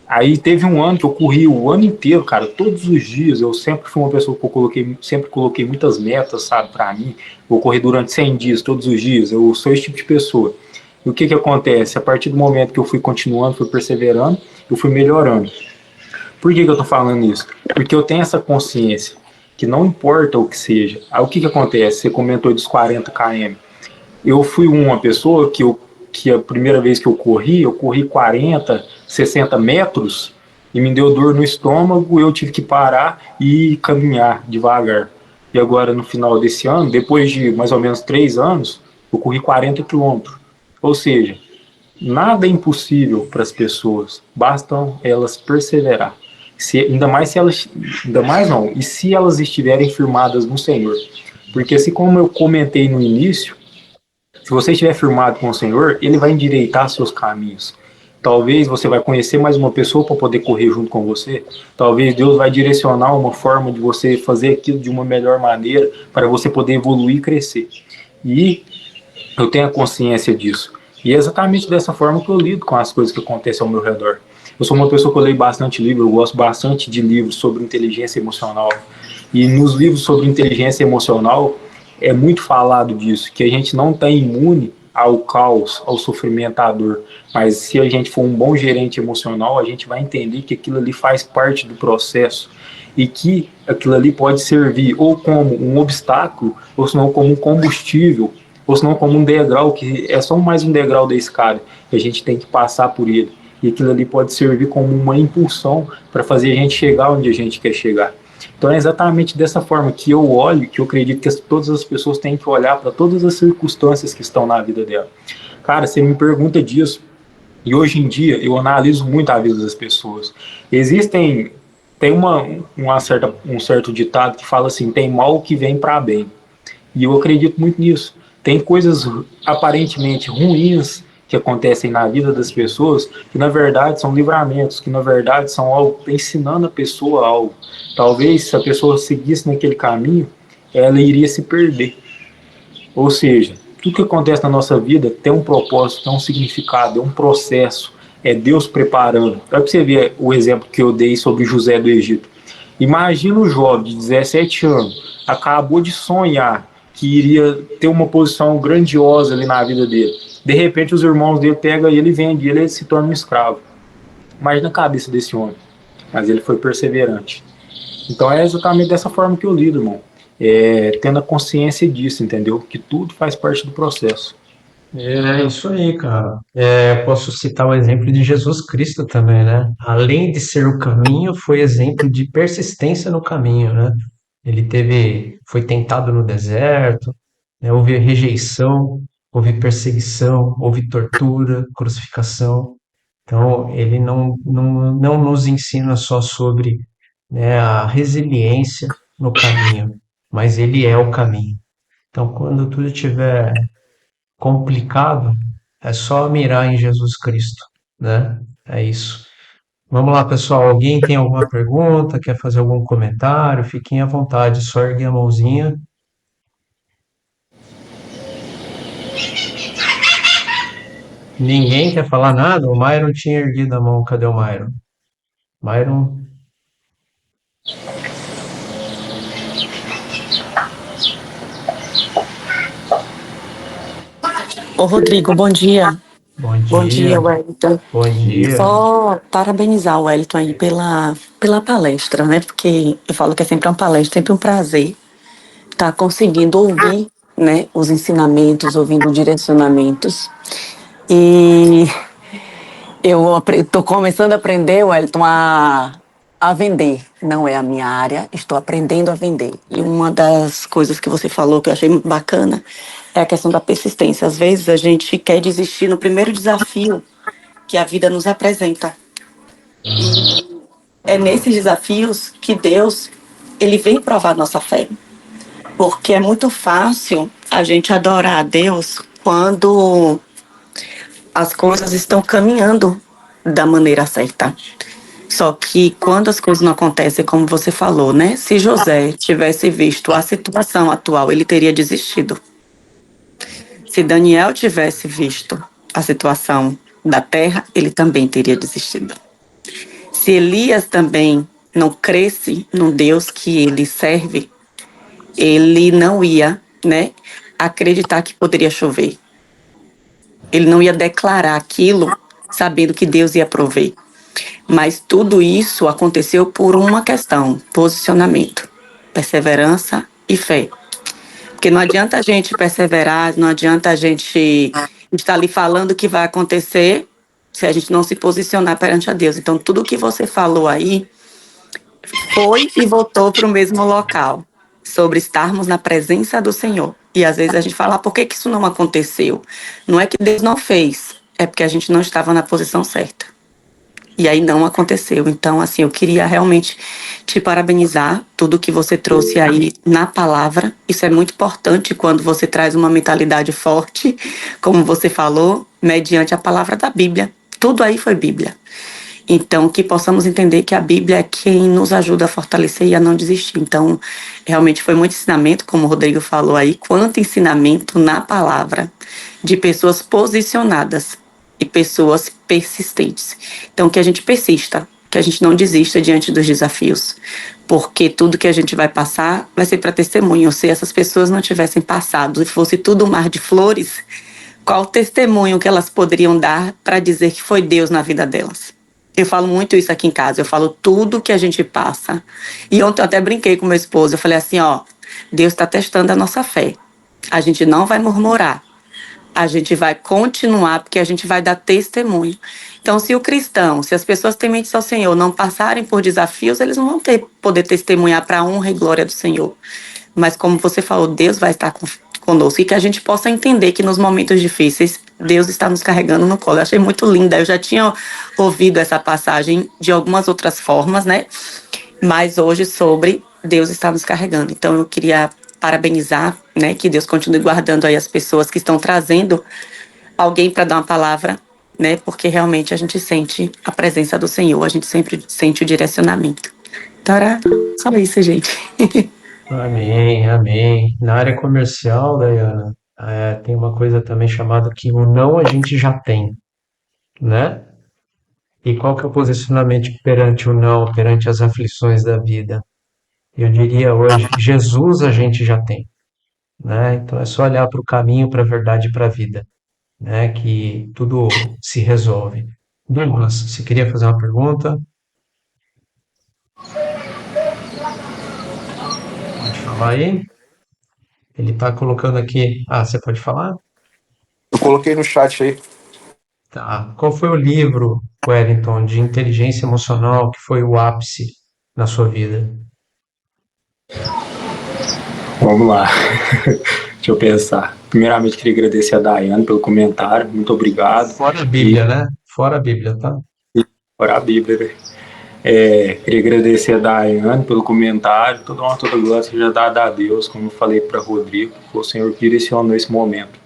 Speaker 2: Aí teve um ano que eu corri o ano inteiro, cara, todos os dias. Eu sempre fui uma pessoa que sempre coloquei muitas metas, sabe, pra mim. Vou correr durante 100 dias, todos os dias. Eu sou esse tipo de pessoa. E o que que acontece? A partir do momento que eu fui continuando, fui perseverando, eu fui melhorando. Por que que eu tô falando isso? Porque eu tenho essa consciência que não importa o que seja. Aí o que que acontece? Você comentou dos 40 km. Eu fui uma pessoa que a primeira vez que eu corri 40, 60 metros e me deu dor no estômago, eu tive que parar e caminhar devagar. E agora, no final desse ano, depois de mais ou menos 3 anos, eu corri 40 quilômetros. Ou seja, nada é impossível para as pessoas, bastam elas perseverar. Ainda mais não, e se elas estiverem firmadas no Senhor. Porque assim como eu comentei no início, se você estiver firmado com o Senhor, Ele vai endireitar seus caminhos. Talvez você vai conhecer mais uma pessoa para poder correr junto com você. Talvez Deus vai direcionar uma forma de você fazer aquilo de uma melhor maneira para você poder evoluir e crescer. E eu tenho a consciência disso. E é exatamente dessa forma que eu lido com as coisas que acontecem ao meu redor. Eu sou uma pessoa que eu leio bastante livro, eu gosto bastante de livros sobre inteligência emocional. E nos livros sobre inteligência emocional é muito falado disso, que a gente não está imune ao caos, ao sofrimento, à dor. Mas se a gente for um bom gerente emocional, a gente vai entender que aquilo ali faz parte do processo e que aquilo ali pode servir ou como um obstáculo, ou senão como um combustível, ou senão como um degrau, que é só mais um degrau da escada, que a gente tem que passar por ele. E aquilo ali pode servir como uma impulsão para fazer a gente chegar onde a gente quer chegar. Então é exatamente dessa forma que eu olho, que eu acredito que todas as pessoas têm que olhar para todas as circunstâncias que estão na vida dela. Cara, você me pergunta disso, e hoje em dia eu analiso muito a vida das pessoas. Tem um certo ditado que fala assim, tem mal que vem para bem. E eu acredito muito nisso. Tem coisas aparentemente ruins que acontecem na vida das pessoas que na verdade são livramentos, que na verdade são algo ensinando a pessoa algo. Talvez se a pessoa seguisse naquele caminho, ela iria se perder. Ou seja, tudo que acontece na nossa vida tem um propósito, tem um significado, é um processo, é Deus preparando. Para você ver o exemplo que eu dei sobre José do Egito. Imagina um jovem de 17 anos, acabou de sonhar que iria ter uma posição grandiosa ali na vida dele. De repente os irmãos dele pegam ele e vendem ele se torna um escravo. Imagina a cabeça desse homem. Mas ele foi perseverante. Então é exatamente dessa forma que eu lido, irmão. tendo a consciência disso, entendeu? Que tudo faz parte do processo.
Speaker 1: É isso aí, cara. Posso citar o exemplo de Jesus Cristo também, né? Além de ser o caminho, foi exemplo de persistência no caminho, né? Foi tentado no deserto, né? Houve rejeição, houve perseguição, houve tortura, crucificação. Então, ele não nos ensina só sobre, né, a resiliência no caminho, mas ele é o caminho. Então, quando tudo estiver complicado, é só mirar em Jesus Cristo, né? É isso. Vamos lá, pessoal. Alguém tem alguma pergunta? Quer fazer algum comentário? Fiquem à vontade, só erguer a mãozinha. Ninguém quer falar nada? O Myron tinha erguido a mão. Cadê o Myron? Myron,
Speaker 3: Ô, Rodrigo, bom dia.
Speaker 1: bom
Speaker 3: Bom dia,
Speaker 1: dia.
Speaker 3: Wellington.
Speaker 1: Bom dia.
Speaker 3: Só parabenizar o Wellington aí pela palestra, né? Porque eu falo que é sempre uma palestra, sempre um prazer estar conseguindo ouvir, né, os ensinamentos, ouvindo direcionamentos. E eu estou começando a aprender, Wellington, a vender. Não é a minha área, estou aprendendo a vender. E uma das coisas que você falou que eu achei muito bacana é a questão da persistência. Às vezes a gente quer desistir no primeiro desafio que a vida nos apresenta. É nesses desafios que Deus ele vem provar nossa fé. Porque é muito fácil a gente adorar a Deus quando as coisas estão caminhando da maneira certa. Só que quando as coisas não acontecem, como você falou, né? Se José tivesse visto a situação atual, ele teria desistido. Se Daniel tivesse visto a situação da terra, ele também teria desistido. Se Elias também não cresce no Deus que ele serve, ele não ia, né, acreditar que poderia chover. Ele não ia declarar aquilo sabendo que Deus ia prover. Mas tudo isso aconteceu por uma questão: posicionamento, perseverança e fé. Porque não adianta a gente perseverar, não adianta a gente estar ali falando o que vai acontecer se a gente não se posicionar perante a Deus. Então, tudo que você falou aí foi e voltou para o mesmo local, sobre estarmos na presença do Senhor. E às vezes a gente fala, por que que isso não aconteceu? Não é que Deus não fez, é porque a gente não estava na posição certa. E aí não aconteceu. Então, assim, eu queria realmente te parabenizar tudo que você trouxe aí na palavra. Isso é muito importante quando você traz uma mentalidade forte, como você falou, mediante a palavra da Bíblia. Tudo aí foi Bíblia. Então, que possamos entender que a Bíblia é quem nos ajuda a fortalecer e a não desistir. Então, realmente foi muito ensinamento, como o Rodrigo falou aí, quanto ensinamento na palavra de pessoas posicionadas e pessoas persistentes. Então, que a gente persista, que a gente não desista diante dos desafios, porque tudo que a gente vai passar vai ser para testemunho. Se essas pessoas não tivessem passado e fosse tudo um mar de flores, qual o testemunho que elas poderiam dar para dizer que foi Deus na vida delas? Eu falo muito isso aqui em casa, eu falo tudo que a gente passa. E ontem eu até brinquei com meu esposo, eu falei assim, ó, Deus está testando a nossa fé. A gente não vai murmurar, a gente vai continuar, porque a gente vai dar testemunho. Então, se o cristão, se as pessoas tementes ao Senhor não passarem por desafios, eles não vão poder testemunhar para a honra e glória do Senhor. Mas como você falou, Deus vai estar conosco e que a gente possa entender que nos momentos difíceis, Deus está nos carregando no colo. Eu achei muito linda. Eu já tinha ouvido essa passagem de algumas outras formas, né? Mas hoje sobre Deus está nos carregando. Então eu queria parabenizar, né? Que Deus continue guardando aí as pessoas que estão trazendo alguém para dar uma palavra, né? Porque realmente a gente sente a presença do Senhor, a gente sempre sente o direcionamento. Então era só isso, gente.
Speaker 1: Amém, amém. Na área comercial, Dayana, tem uma coisa também chamada que o não a gente já tem, né? E qual que é o posicionamento perante o não, perante as aflições da vida? Eu diria hoje, Jesus a gente já tem, né? Então é só olhar para o caminho, para a verdade e para a vida, né? Que tudo se resolve. Douglas, você queria fazer uma pergunta? Pode falar aí? Ele está colocando aqui. Ah, você pode falar?
Speaker 4: Eu coloquei no chat aí.
Speaker 1: Tá. Qual foi o livro, Wellington, de inteligência emocional que foi o ápice na sua vida?
Speaker 2: Vamos lá. Deixa eu pensar. Primeiramente, queria agradecer a Daiane pelo comentário. Muito obrigado.
Speaker 1: Fora a
Speaker 2: E
Speaker 1: Bíblia, né? Fora a Bíblia, tá?
Speaker 2: orar a Bíblia, né? Queria agradecer a Daiane pelo comentário. Toda honra, toda glória seja dada a Deus, como eu falei para Rodrigo, foi o Senhor que direcionou esse momento.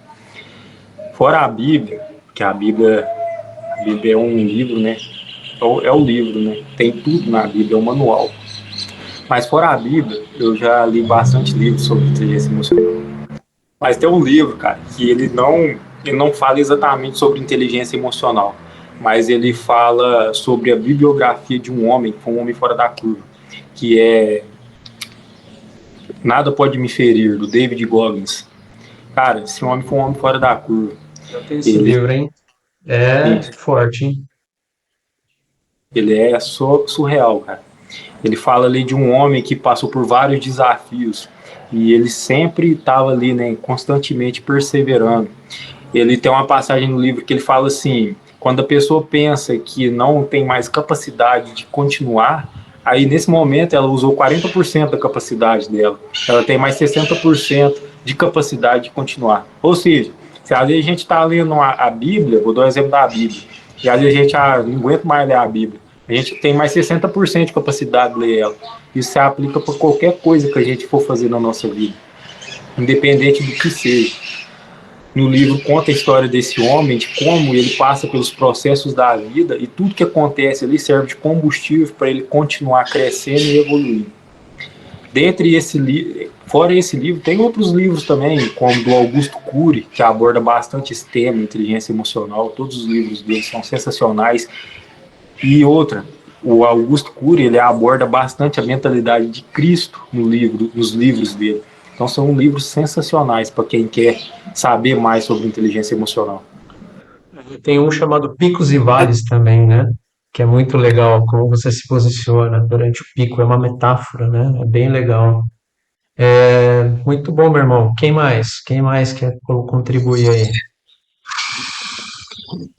Speaker 2: Fora a Bíblia, que a Bíblia é um livro, né? É o livro, né? Tem tudo na Bíblia, é um manual. Mas fora a Bíblia, eu já li bastante livros sobre inteligência emocional. Mas tem um livro, cara, que ele não fala exatamente sobre inteligência emocional, mas ele fala sobre a bibliografia de um homem, que foi um homem fora da curva, que é Nada Pode Me Ferir, do David Goggins. Cara, esse homem foi um homem fora da curva.
Speaker 1: Eu tenho esse
Speaker 2: Ele,
Speaker 1: livro, hein? É forte, hein?
Speaker 2: ele é surreal, cara. Ele fala ali de um homem que passou por vários desafios e ele sempre estava ali, né, constantemente perseverando. Ele tem uma passagem no livro que ele fala assim: quando a pessoa pensa que não tem mais capacidade de continuar, aí nesse momento ela usou 40% da capacidade dela. Ela tem mais 60% de capacidade de continuar. Ou seja, se às vezes a gente está lendo a Bíblia, vou dar um exemplo da Bíblia, e às vezes a gente não aguenta mais ler a Bíblia. A gente tem mais 60% de capacidade de ler ela. Isso se aplica para qualquer coisa que a gente for fazer na nossa vida, independente do que seja. No livro conta a história desse homem, de como ele passa pelos processos da vida e tudo que acontece ali serve de combustível para ele continuar crescendo e evoluindo. Fora esse livro, tem outros livros também, como do Augusto Cury, que aborda bastante esse tema, inteligência emocional. Todos os livros dele são sensacionais. E outra, o Augusto Cury, ele aborda bastante a mentalidade de Cristo nos livros dele. Então são livros sensacionais para quem quer saber mais sobre inteligência emocional.
Speaker 1: Tem um chamado Picos e Vales também, né? Que é muito legal, como você se posiciona durante o pico. É uma metáfora, né? É bem legal. Muito bom, meu irmão. Quem mais? Quem mais quer contribuir aí?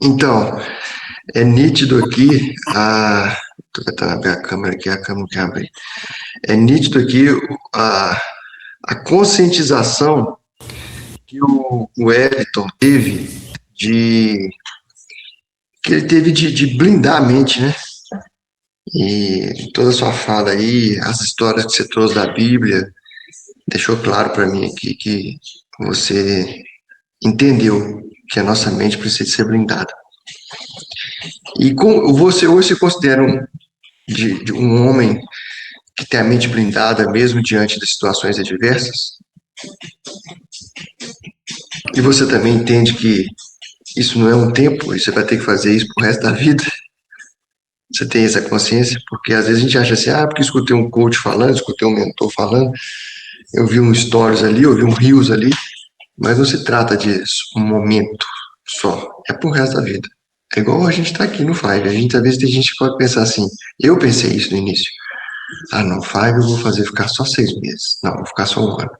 Speaker 5: Então, é nítido aqui, tô tentando abrir a câmera aqui, a câmera que abre. É nítido aqui a conscientização que o Wellington teve de de blindar a mente, né? E toda a sua fala aí, as histórias que você trouxe da Bíblia, deixou claro para mim aqui que você entendeu que a nossa mente precisa ser blindada. E você hoje se considera de um homem que tem a mente blindada mesmo diante de situações adversas? E você também entende que isso não é um tempo, e você vai ter que fazer isso pro resto da vida? Você tem essa consciência? Porque às vezes a gente acha assim, porque escutei um coach falando, escutei um mentor falando, eu vi um stories ali, eu vi um reels ali, mas não se trata de um momento só, é pro resto da vida. É igual a gente tá aqui no Five, às vezes tem gente que pode pensar assim, eu pensei isso no início, não, Five eu vou fazer ficar só 6 meses, não, vou ficar só um ano.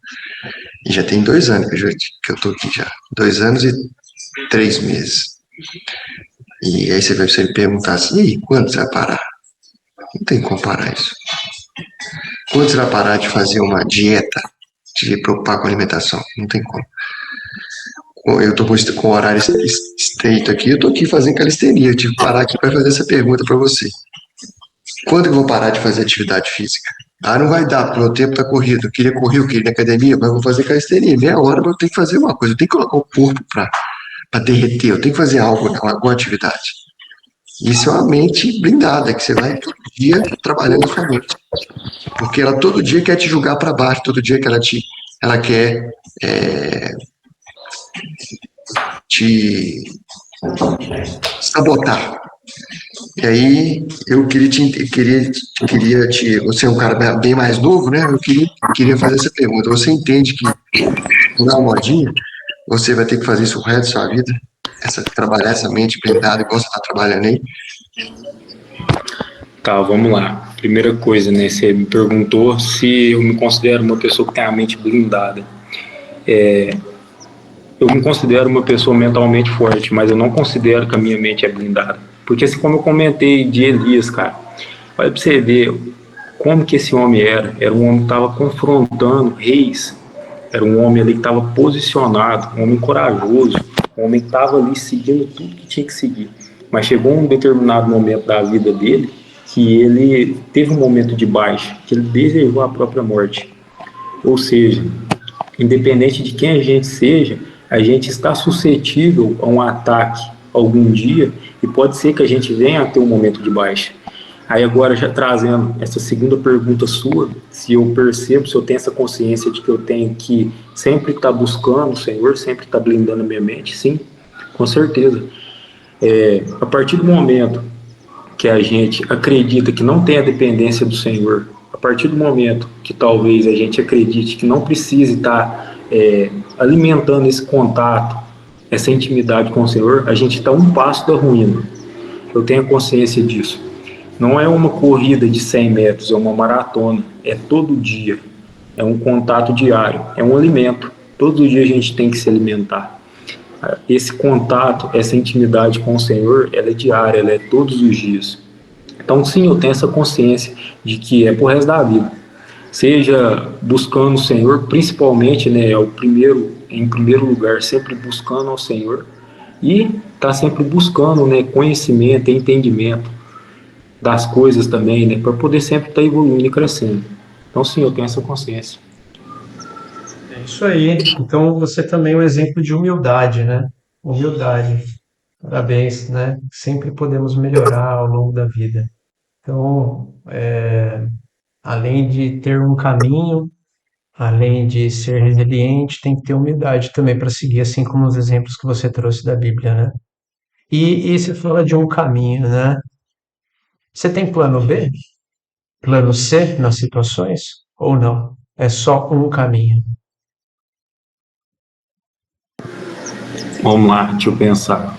Speaker 5: E já tem 2 anos que eu tô aqui já, 2 anos e 3 meses. E aí você vai me perguntar assim, e aí, quando você vai parar? Não tem como parar isso. Quando você vai parar de fazer uma dieta, de preocupar com a alimentação? Não tem como. Eu tô com o horário estreito aqui, eu tô aqui fazendo calistenia, eu tive que parar aqui para fazer essa pergunta para você. Quando que eu vou parar de fazer atividade física? Não vai dar, porque o meu tempo tá corrido. Eu queria correr, eu queria ir na academia, mas eu vou fazer calistenia. Meia hora, mas eu tenho que fazer uma coisa, eu tenho que colocar o corpo para derreter, eu tenho que fazer algo, alguma atividade. Isso é uma mente blindada, que você vai todo dia trabalhando a sua mente. Porque ela todo dia quer te julgar para baixo, todo dia que ela quer te sabotar. E aí eu você é um cara bem mais novo, né? Eu queria fazer essa pergunta. Você entende que não é uma modinha? Você vai ter que fazer isso o resto da sua vida? Trabalhar essa mente blindada igual você está trabalhando aí?
Speaker 2: Tá, vamos lá. Primeira coisa, né? Você me perguntou se eu me considero uma pessoa que tem a mente blindada. Eu me considero uma pessoa mentalmente forte, mas eu não considero que a minha mente é blindada. Porque assim como eu comentei de Elias, cara, olha pra você ver como que esse homem era. Era um homem que estava confrontando reis. Era um homem ali que estava posicionado, um homem corajoso, um homem que estava ali seguindo tudo que tinha que seguir. Mas chegou um determinado momento da vida dele que ele teve um momento de baixa, que ele desejou a própria morte. Ou seja, independente de quem a gente seja, a gente está suscetível a um ataque algum dia e pode ser que a gente venha a ter um momento de baixa. Aí agora já trazendo essa segunda pergunta sua, se eu percebo, se eu tenho essa consciência de que eu tenho que sempre estar buscando o Senhor, sempre estar blindando a minha mente, sim, com certeza. A partir do momento que a gente acredita que não tem a dependência do Senhor, a partir do momento que talvez a gente acredite que não precise estar alimentando esse contato, essa intimidade com o Senhor, a gente está um passo da ruína. Eu tenho consciência disso. Não é uma corrida de 100 metros, é uma maratona, é todo dia, é um contato diário, é um alimento. Todo dia a gente tem que se alimentar. Esse contato, essa intimidade com o Senhor, ela é diária, ela é todos os dias. Então, sim, eu tenho essa consciência de que é pro resto da vida. Seja buscando o Senhor, principalmente, né, em primeiro lugar, sempre buscando ao Senhor e tá sempre buscando, né, conhecimento, entendimento das coisas também, né, para poder sempre estar evoluindo e crescendo. Então, sim, eu tenho essa consciência.
Speaker 1: É isso aí. Então você também é um exemplo de humildade, né? Humildade. Parabéns, né? Sempre podemos melhorar ao longo da vida. Então, além de ter um caminho, além de ser resiliente, tem que ter humildade também para seguir, assim como os exemplos que você trouxe da Bíblia, né? E você fala de um caminho, né? Você tem plano B? Plano C nas situações? Ou não? É só um caminho.
Speaker 2: Vamos lá, deixa eu pensar.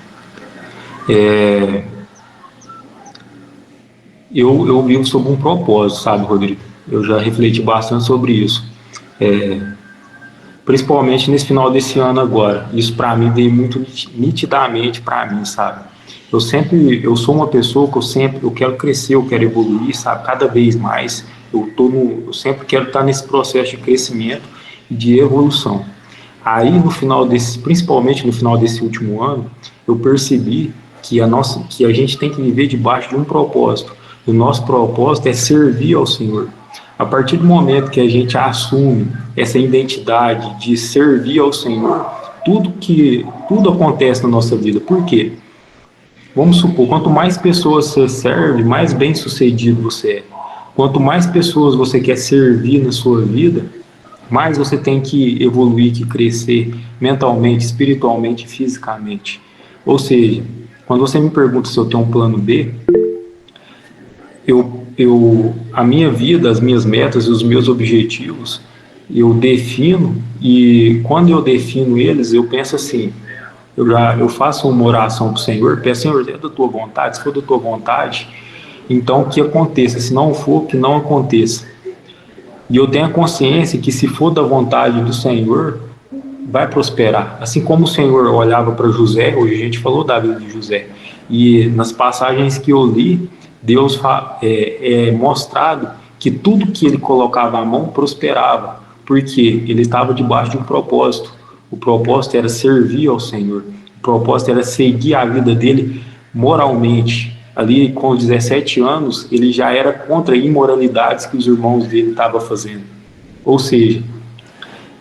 Speaker 2: Eu vivo sob um propósito, sabe, Rodrigo? Eu já refleti bastante sobre isso. Principalmente nesse final desse ano agora. Isso para mim veio muito nitidamente para mim, sabe? Eu sou uma pessoa que eu quero crescer, eu quero evoluir, sabe? Cada vez mais. Eu sempre quero estar nesse processo de crescimento e de evolução. Aí no final desse, principalmente no final desse último ano, eu percebi que a gente tem que viver debaixo de um propósito. O nosso propósito é servir ao Senhor. A partir do momento que a gente assume essa identidade de servir ao Senhor, tudo acontece na nossa vida. Por quê? Vamos supor, quanto mais pessoas você serve, mais bem-sucedido você é. Quanto mais pessoas você quer servir na sua vida, mais você tem que evoluir, que crescer mentalmente, espiritualmente e fisicamente. Ou seja, quando você me pergunta se eu tenho um plano B, a minha vida, as minhas metas e os meus objetivos, eu defino e quando eu defino eles, eu penso assim, eu faço uma oração para o Senhor, peço, Senhor, é da tua vontade, se for da tua vontade, então que aconteça, se não for, que não aconteça. E eu tenho a consciência que se for da vontade do Senhor, vai prosperar. Assim como o Senhor olhava para José, hoje a gente falou da vida de José, e nas passagens que eu li, Deus é mostrado que tudo que ele colocava à mão prosperava, porque ele estava debaixo de um propósito. O propósito era servir ao Senhor. O propósito era seguir a vida dele moralmente. Ali, com 17 anos, ele já era contra imoralidades que os irmãos dele estavam fazendo. Ou seja,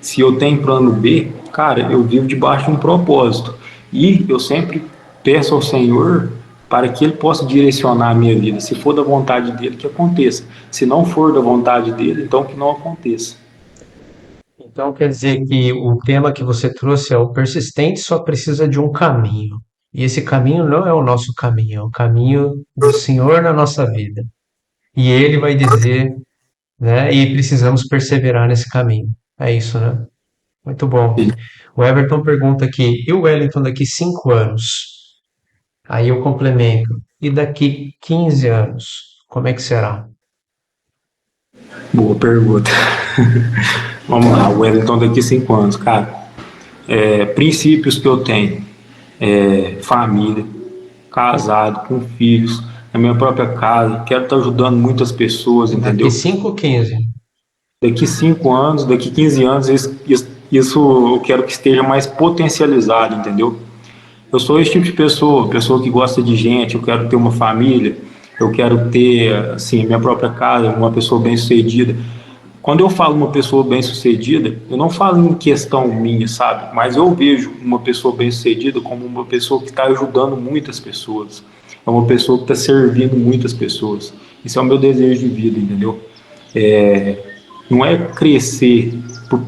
Speaker 2: se eu tenho plano B, cara, eu vivo debaixo de um propósito. E eu sempre peço ao Senhor para que Ele possa direcionar a minha vida. Se for da vontade dEle, que aconteça. Se não for da vontade dEle, então que não aconteça.
Speaker 1: Então quer dizer que o tema que você trouxe é o persistente só precisa de um caminho. E esse caminho não é o nosso caminho, é o caminho do Senhor na nossa vida. E Ele vai dizer, né? E precisamos perseverar nesse caminho. É isso, né? Muito bom. O Everton pergunta aqui, e o Wellington daqui 5 anos? Aí eu complemento, e daqui 15 anos? como é que será?
Speaker 2: Boa pergunta. Vamos lá, Wellington daqui 5 anos, cara. Princípios que eu tenho, família, casado, com filhos, na minha própria casa, quero estar ajudando muitas pessoas,
Speaker 1: Daqui
Speaker 2: entendeu?
Speaker 1: 5 ou 15?
Speaker 2: Daqui 5 anos, daqui 15 anos, isso eu quero que esteja mais potencializado, entendeu? Eu sou esse tipo de pessoa, pessoa que gosta de gente, eu quero ter uma família, eu quero ter, assim, minha própria casa, uma pessoa bem-sucedida. Quando eu falo uma pessoa bem-sucedida, eu não falo em questão minha, sabe? Mas eu vejo uma pessoa bem-sucedida como uma pessoa que está ajudando muitas pessoas. É uma pessoa que está servindo muitas pessoas. Isso é o meu desejo de vida, entendeu? É, não é crescer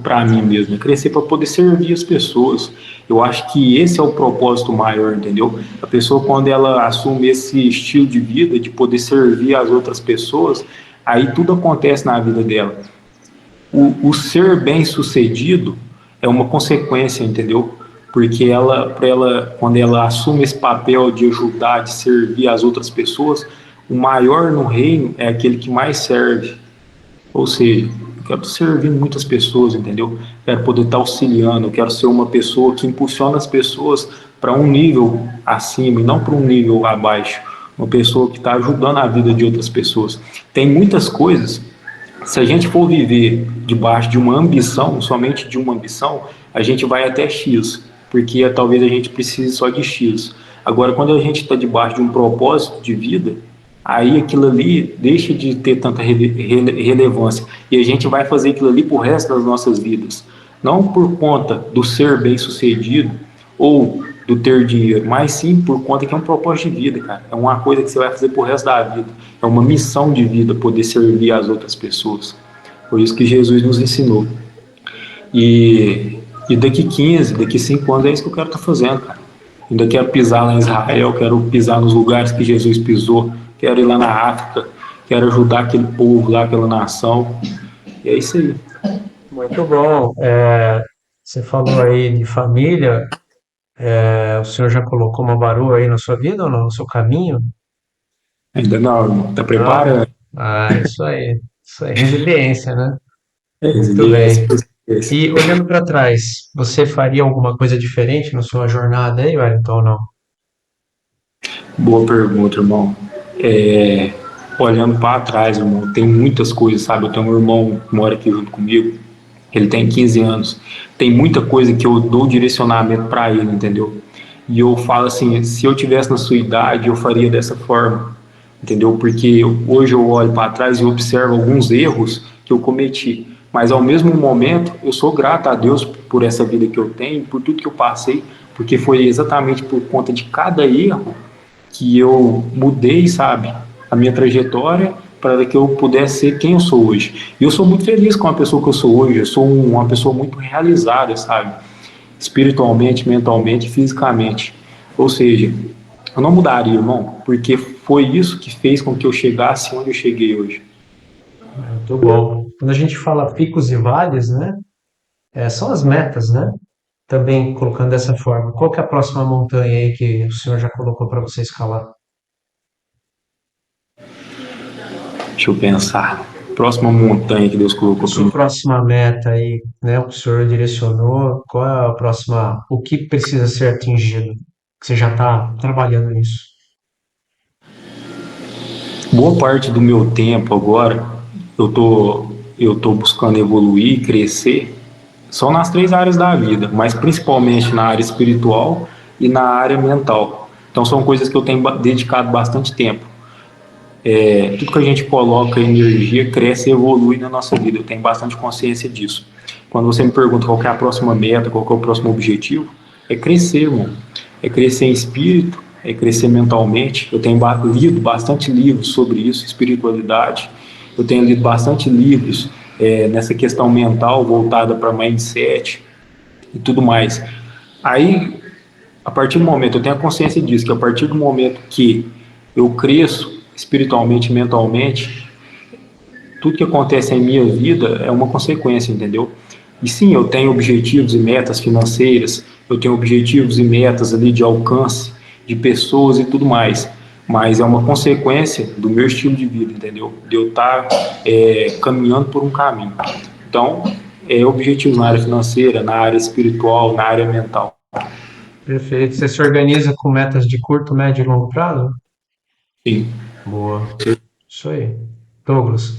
Speaker 2: para mim mesmo, é crescer para poder servir as pessoas. Eu acho que esse é o propósito maior, entendeu? A pessoa, quando ela assume esse estilo de vida, de poder servir as outras pessoas, aí tudo acontece na vida dela. O ser bem-sucedido é uma consequência, entendeu? Porque quando ela assume esse papel de ajudar, de servir as outras pessoas, o maior no reino é aquele que mais serve. Ou seja, eu quero estar servindo muitas pessoas, entendeu? Quero poder estar auxiliando, eu quero ser uma pessoa que impulsiona as pessoas para um nível acima e não para um nível abaixo. Uma pessoa que está ajudando a vida de outras pessoas. Tem muitas coisas, se a gente for viver debaixo de uma ambição, somente de uma ambição, a gente vai até X, porque talvez a gente precise só de X. Agora, quando a gente está debaixo de um propósito de vida, aí aquilo ali deixa de ter tanta relevância e a gente vai fazer aquilo ali por resto das nossas vidas. Não por conta do ser bem-sucedido ou do ter dinheiro, mas sim por conta que é um propósito de vida, cara. É uma coisa que você vai fazer por resto da vida. É uma missão de vida poder servir as outras pessoas. Foi isso que Jesus nos ensinou. E daqui 15, daqui 5 anos é isso que eu quero estar fazendo, cara. Ainda quero pisar lá em Israel, quero pisar nos lugares que Jesus pisou, quero ir lá na África, quero ajudar aquele povo lá, aquela nação. E é isso aí.
Speaker 1: Muito bom. Você falou aí de família. O senhor já colocou uma varoa aí na sua vida ou não? No seu caminho?
Speaker 2: Ainda não, irmão. Tá
Speaker 1: Não?
Speaker 2: preparando?
Speaker 1: Ah, isso aí. Isso aí, resiliência, né? Muito
Speaker 2: Resiliência,
Speaker 1: bem.
Speaker 2: persistência.
Speaker 1: E olhando para trás, você faria alguma coisa diferente na sua jornada aí, Wellington, ou não?
Speaker 2: Boa pergunta, irmão. É, olhando para trás, irmão, tem muitas coisas, sabe? Eu tenho um irmão que mora aqui junto comigo, ele tem 15 anos. Tem muita coisa que eu dou direcionamento para ele, entendeu? E eu falo assim, se eu tivesse na sua idade, eu faria dessa forma, entendeu? Porque hoje eu olho para trás e observo alguns erros que eu cometi, mas ao mesmo momento eu sou grato a Deus por essa vida que eu tenho, por tudo que eu passei, porque foi exatamente por conta de cada erro que eu mudei, sabe, a minha trajetória para que eu pudesse ser quem eu sou hoje. E eu sou muito feliz com a pessoa que eu sou hoje. Eu sou uma pessoa muito realizada, sabe, espiritualmente, mentalmente, fisicamente. Ou seja, eu não mudaria, irmão, porque foi isso que fez com que eu chegasse onde eu cheguei hoje.
Speaker 1: Muito bom. Quando a gente fala picos e vales, né? São as metas, né? Também colocando dessa forma. Qual que é a próxima montanha aí que o senhor já colocou para você escalar?
Speaker 2: Deixa eu pensar. Próxima montanha que Deus
Speaker 1: A
Speaker 2: colocou para
Speaker 1: sua
Speaker 2: mim.
Speaker 1: próxima meta aí, né? O que o senhor direcionou? Qual é a próxima? O que precisa ser atingido? Que você já está trabalhando nisso.
Speaker 2: Boa parte do meu tempo agora, eu tô buscando evoluir, crescer, são nas 3 áreas da vida, mas principalmente na área espiritual e na área mental. Então são coisas que eu tenho dedicado bastante tempo. Tudo que a gente coloca energia cresce e evolui na nossa vida. Eu tenho bastante consciência disso. Quando você me pergunta qual que é a próxima meta, qual que é o próximo objetivo, é crescer, irmão. É crescer em espírito, é crescer mentalmente. Eu tenho lido bastante livros sobre isso, espiritualidade. Eu tenho lido bastante livros nessa questão mental voltada para mindset e tudo mais. Aí, a partir do momento, eu tenho a consciência disso, que a partir do momento que eu cresço espiritualmente, mentalmente, tudo que acontece em minha vida é uma consequência, entendeu? E sim, eu tenho objetivos e metas financeiras, eu tenho objetivos e metas ali de alcance de pessoas e tudo mais. mas é uma consequência do meu estilo de vida, entendeu? De eu estar caminhando por um caminho. Então, objetivos na área financeira, na área espiritual, na área mental.
Speaker 1: Perfeito. Você se organiza com metas de curto, médio e longo prazo?
Speaker 2: Sim.
Speaker 1: Boa. Isso aí. Douglas.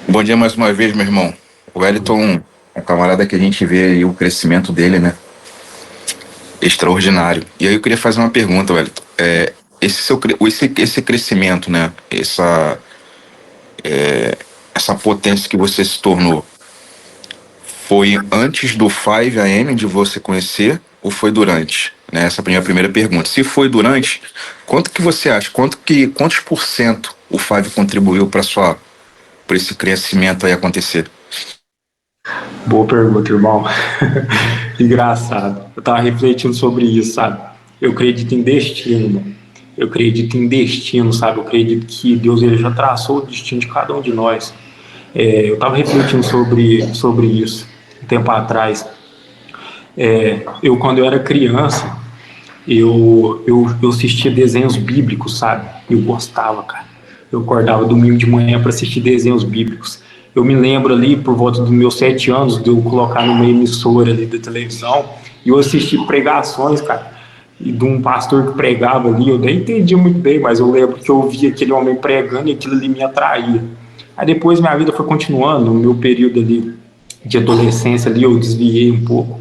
Speaker 4: Bom dia mais uma vez, meu irmão. O Wellington é um camarada que a gente vê aí o crescimento dele, né? Extraordinário. E aí eu queria fazer uma pergunta, Wellington. Esse crescimento, né? Essa potência que você se tornou, foi antes do 5 AM de você conhecer ou foi durante? Né? Essa é a primeira pergunta. Se foi durante, quanto que você acha? Quantos por cento o 5 contribuiu para esse crescimento aí acontecer?
Speaker 2: Boa pergunta, irmão. Engraçado. Eu tava refletindo sobre isso, sabe? Eu acredito em destino, mano. Eu acredito em destino, sabe? Eu acredito que Deus ele já traçou o destino de cada um de nós. Eu tava refletindo sobre isso um tempo atrás. Quando eu era criança, eu assistia desenhos bíblicos, sabe? Eu gostava, cara. Eu acordava domingo de manhã para assistir desenhos bíblicos. Eu me lembro ali, por volta dos meus 7 anos, de eu colocar numa emissora ali da televisão e eu assisti pregações, cara, e de um pastor que pregava ali. Eu nem entendi muito bem, mas eu lembro que eu ouvia aquele homem pregando e aquilo ali me atraía. Aí depois minha vida foi continuando, no meu período ali de adolescência ali eu desviei um pouco.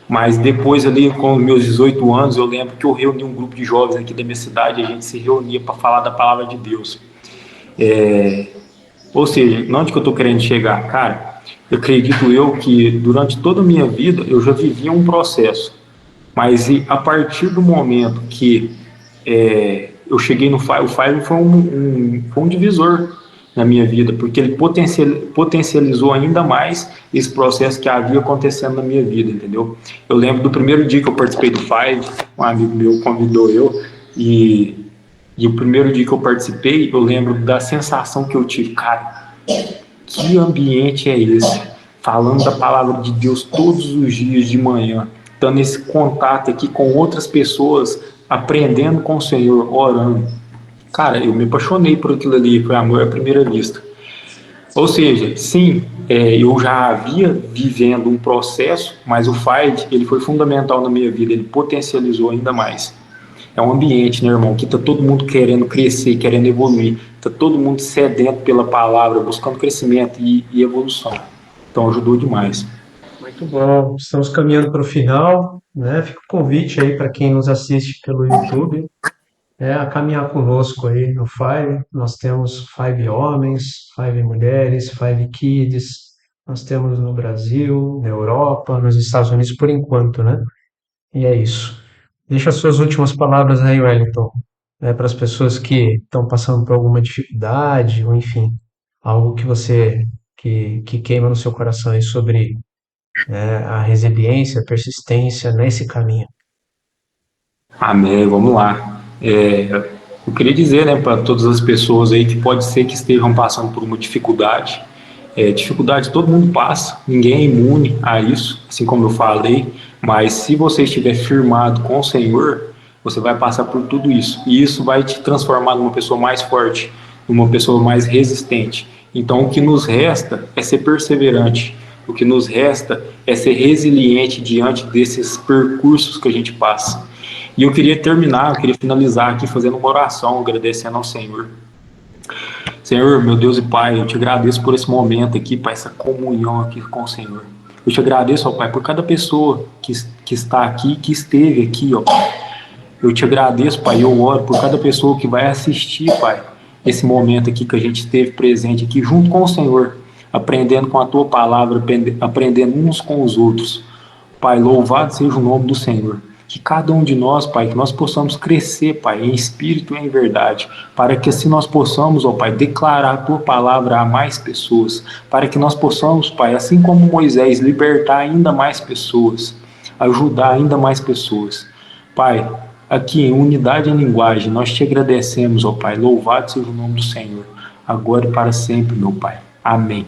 Speaker 2: Mas depois ali, com meus 18 anos, eu lembro que eu reuni um grupo de jovens aqui da minha cidade, a gente se reunia para falar da palavra de Deus. Ou seja, onde que eu estou querendo chegar? Cara, eu acredito que durante toda a minha vida eu já vivia um processo, mas a partir do momento que eu cheguei no Five, o Five foi um divisor na minha vida, porque ele potencializou ainda mais esse processo que havia acontecendo na minha vida, entendeu? Eu lembro do primeiro dia que eu participei do Five, um amigo meu convidou eu, e o primeiro dia que eu participei, eu lembro da sensação que eu tive, cara, que ambiente é esse? Falando da palavra de Deus todos os dias de manhã, dando esse contato aqui com outras pessoas, aprendendo com o Senhor, orando. Cara, eu me apaixonei por aquilo ali, foi amor à primeira vista. Ou seja, sim, eu já havia vivendo um processo, mas o Five, ele foi fundamental na minha vida, ele potencializou ainda mais. É um ambiente, né, irmão, que tá todo mundo querendo crescer, querendo evoluir, tá todo mundo sedento pela palavra, buscando crescimento e evolução. Então ajudou demais.
Speaker 1: Muito bom. Estamos caminhando para o final, né? Fica o convite aí para quem nos assiste pelo YouTube, a caminhar conosco aí no Five. Nós temos Five homens, Five mulheres, Five kids. Nós temos no Brasil, na Europa, nos Estados Unidos por enquanto, né? E é isso. Deixa as suas últimas palavras aí, Wellington, né, para as pessoas que estão passando por alguma dificuldade, ou enfim, algo que você que queima no seu coração aí sobre a resiliência, a persistência nesse caminho.
Speaker 2: Amém, vamos lá. Eu queria dizer, né, para todas as pessoas aí que pode ser que estejam passando por uma dificuldade. Dificuldade todo mundo passa, ninguém é imune a isso, assim como eu falei, mas se você estiver firmado com o Senhor, você vai passar por tudo isso, e isso vai te transformar numa pessoa mais forte, numa pessoa mais resistente. Então o que nos resta é ser perseverante, o que nos resta é ser resiliente diante desses percursos que a gente passa. E eu queria terminar, eu queria finalizar aqui fazendo uma oração, agradecendo ao Senhor. Senhor, meu Deus e Pai, eu te agradeço por esse momento aqui, Pai, essa comunhão aqui com o Senhor. Eu te agradeço, ó Pai, por cada pessoa que está aqui, que esteve aqui, ó Pai. Eu te agradeço, Pai, eu oro por cada pessoa que vai assistir, Pai, esse momento aqui que a gente esteve presente aqui junto com o Senhor, aprendendo com a Tua palavra, aprendendo uns com os outros. Pai, louvado seja o nome do Senhor. Que cada um de nós, Pai, que nós possamos crescer, Pai, em espírito e em verdade, para que assim nós possamos, ó Pai, declarar a Tua palavra a mais pessoas, para que nós possamos, Pai, assim como Moisés, libertar ainda mais pessoas, ajudar ainda mais pessoas. Pai, aqui em unidade em linguagem, nós te agradecemos, ó Pai, louvado seja o nome do Senhor, agora e para sempre, meu Pai. Amém.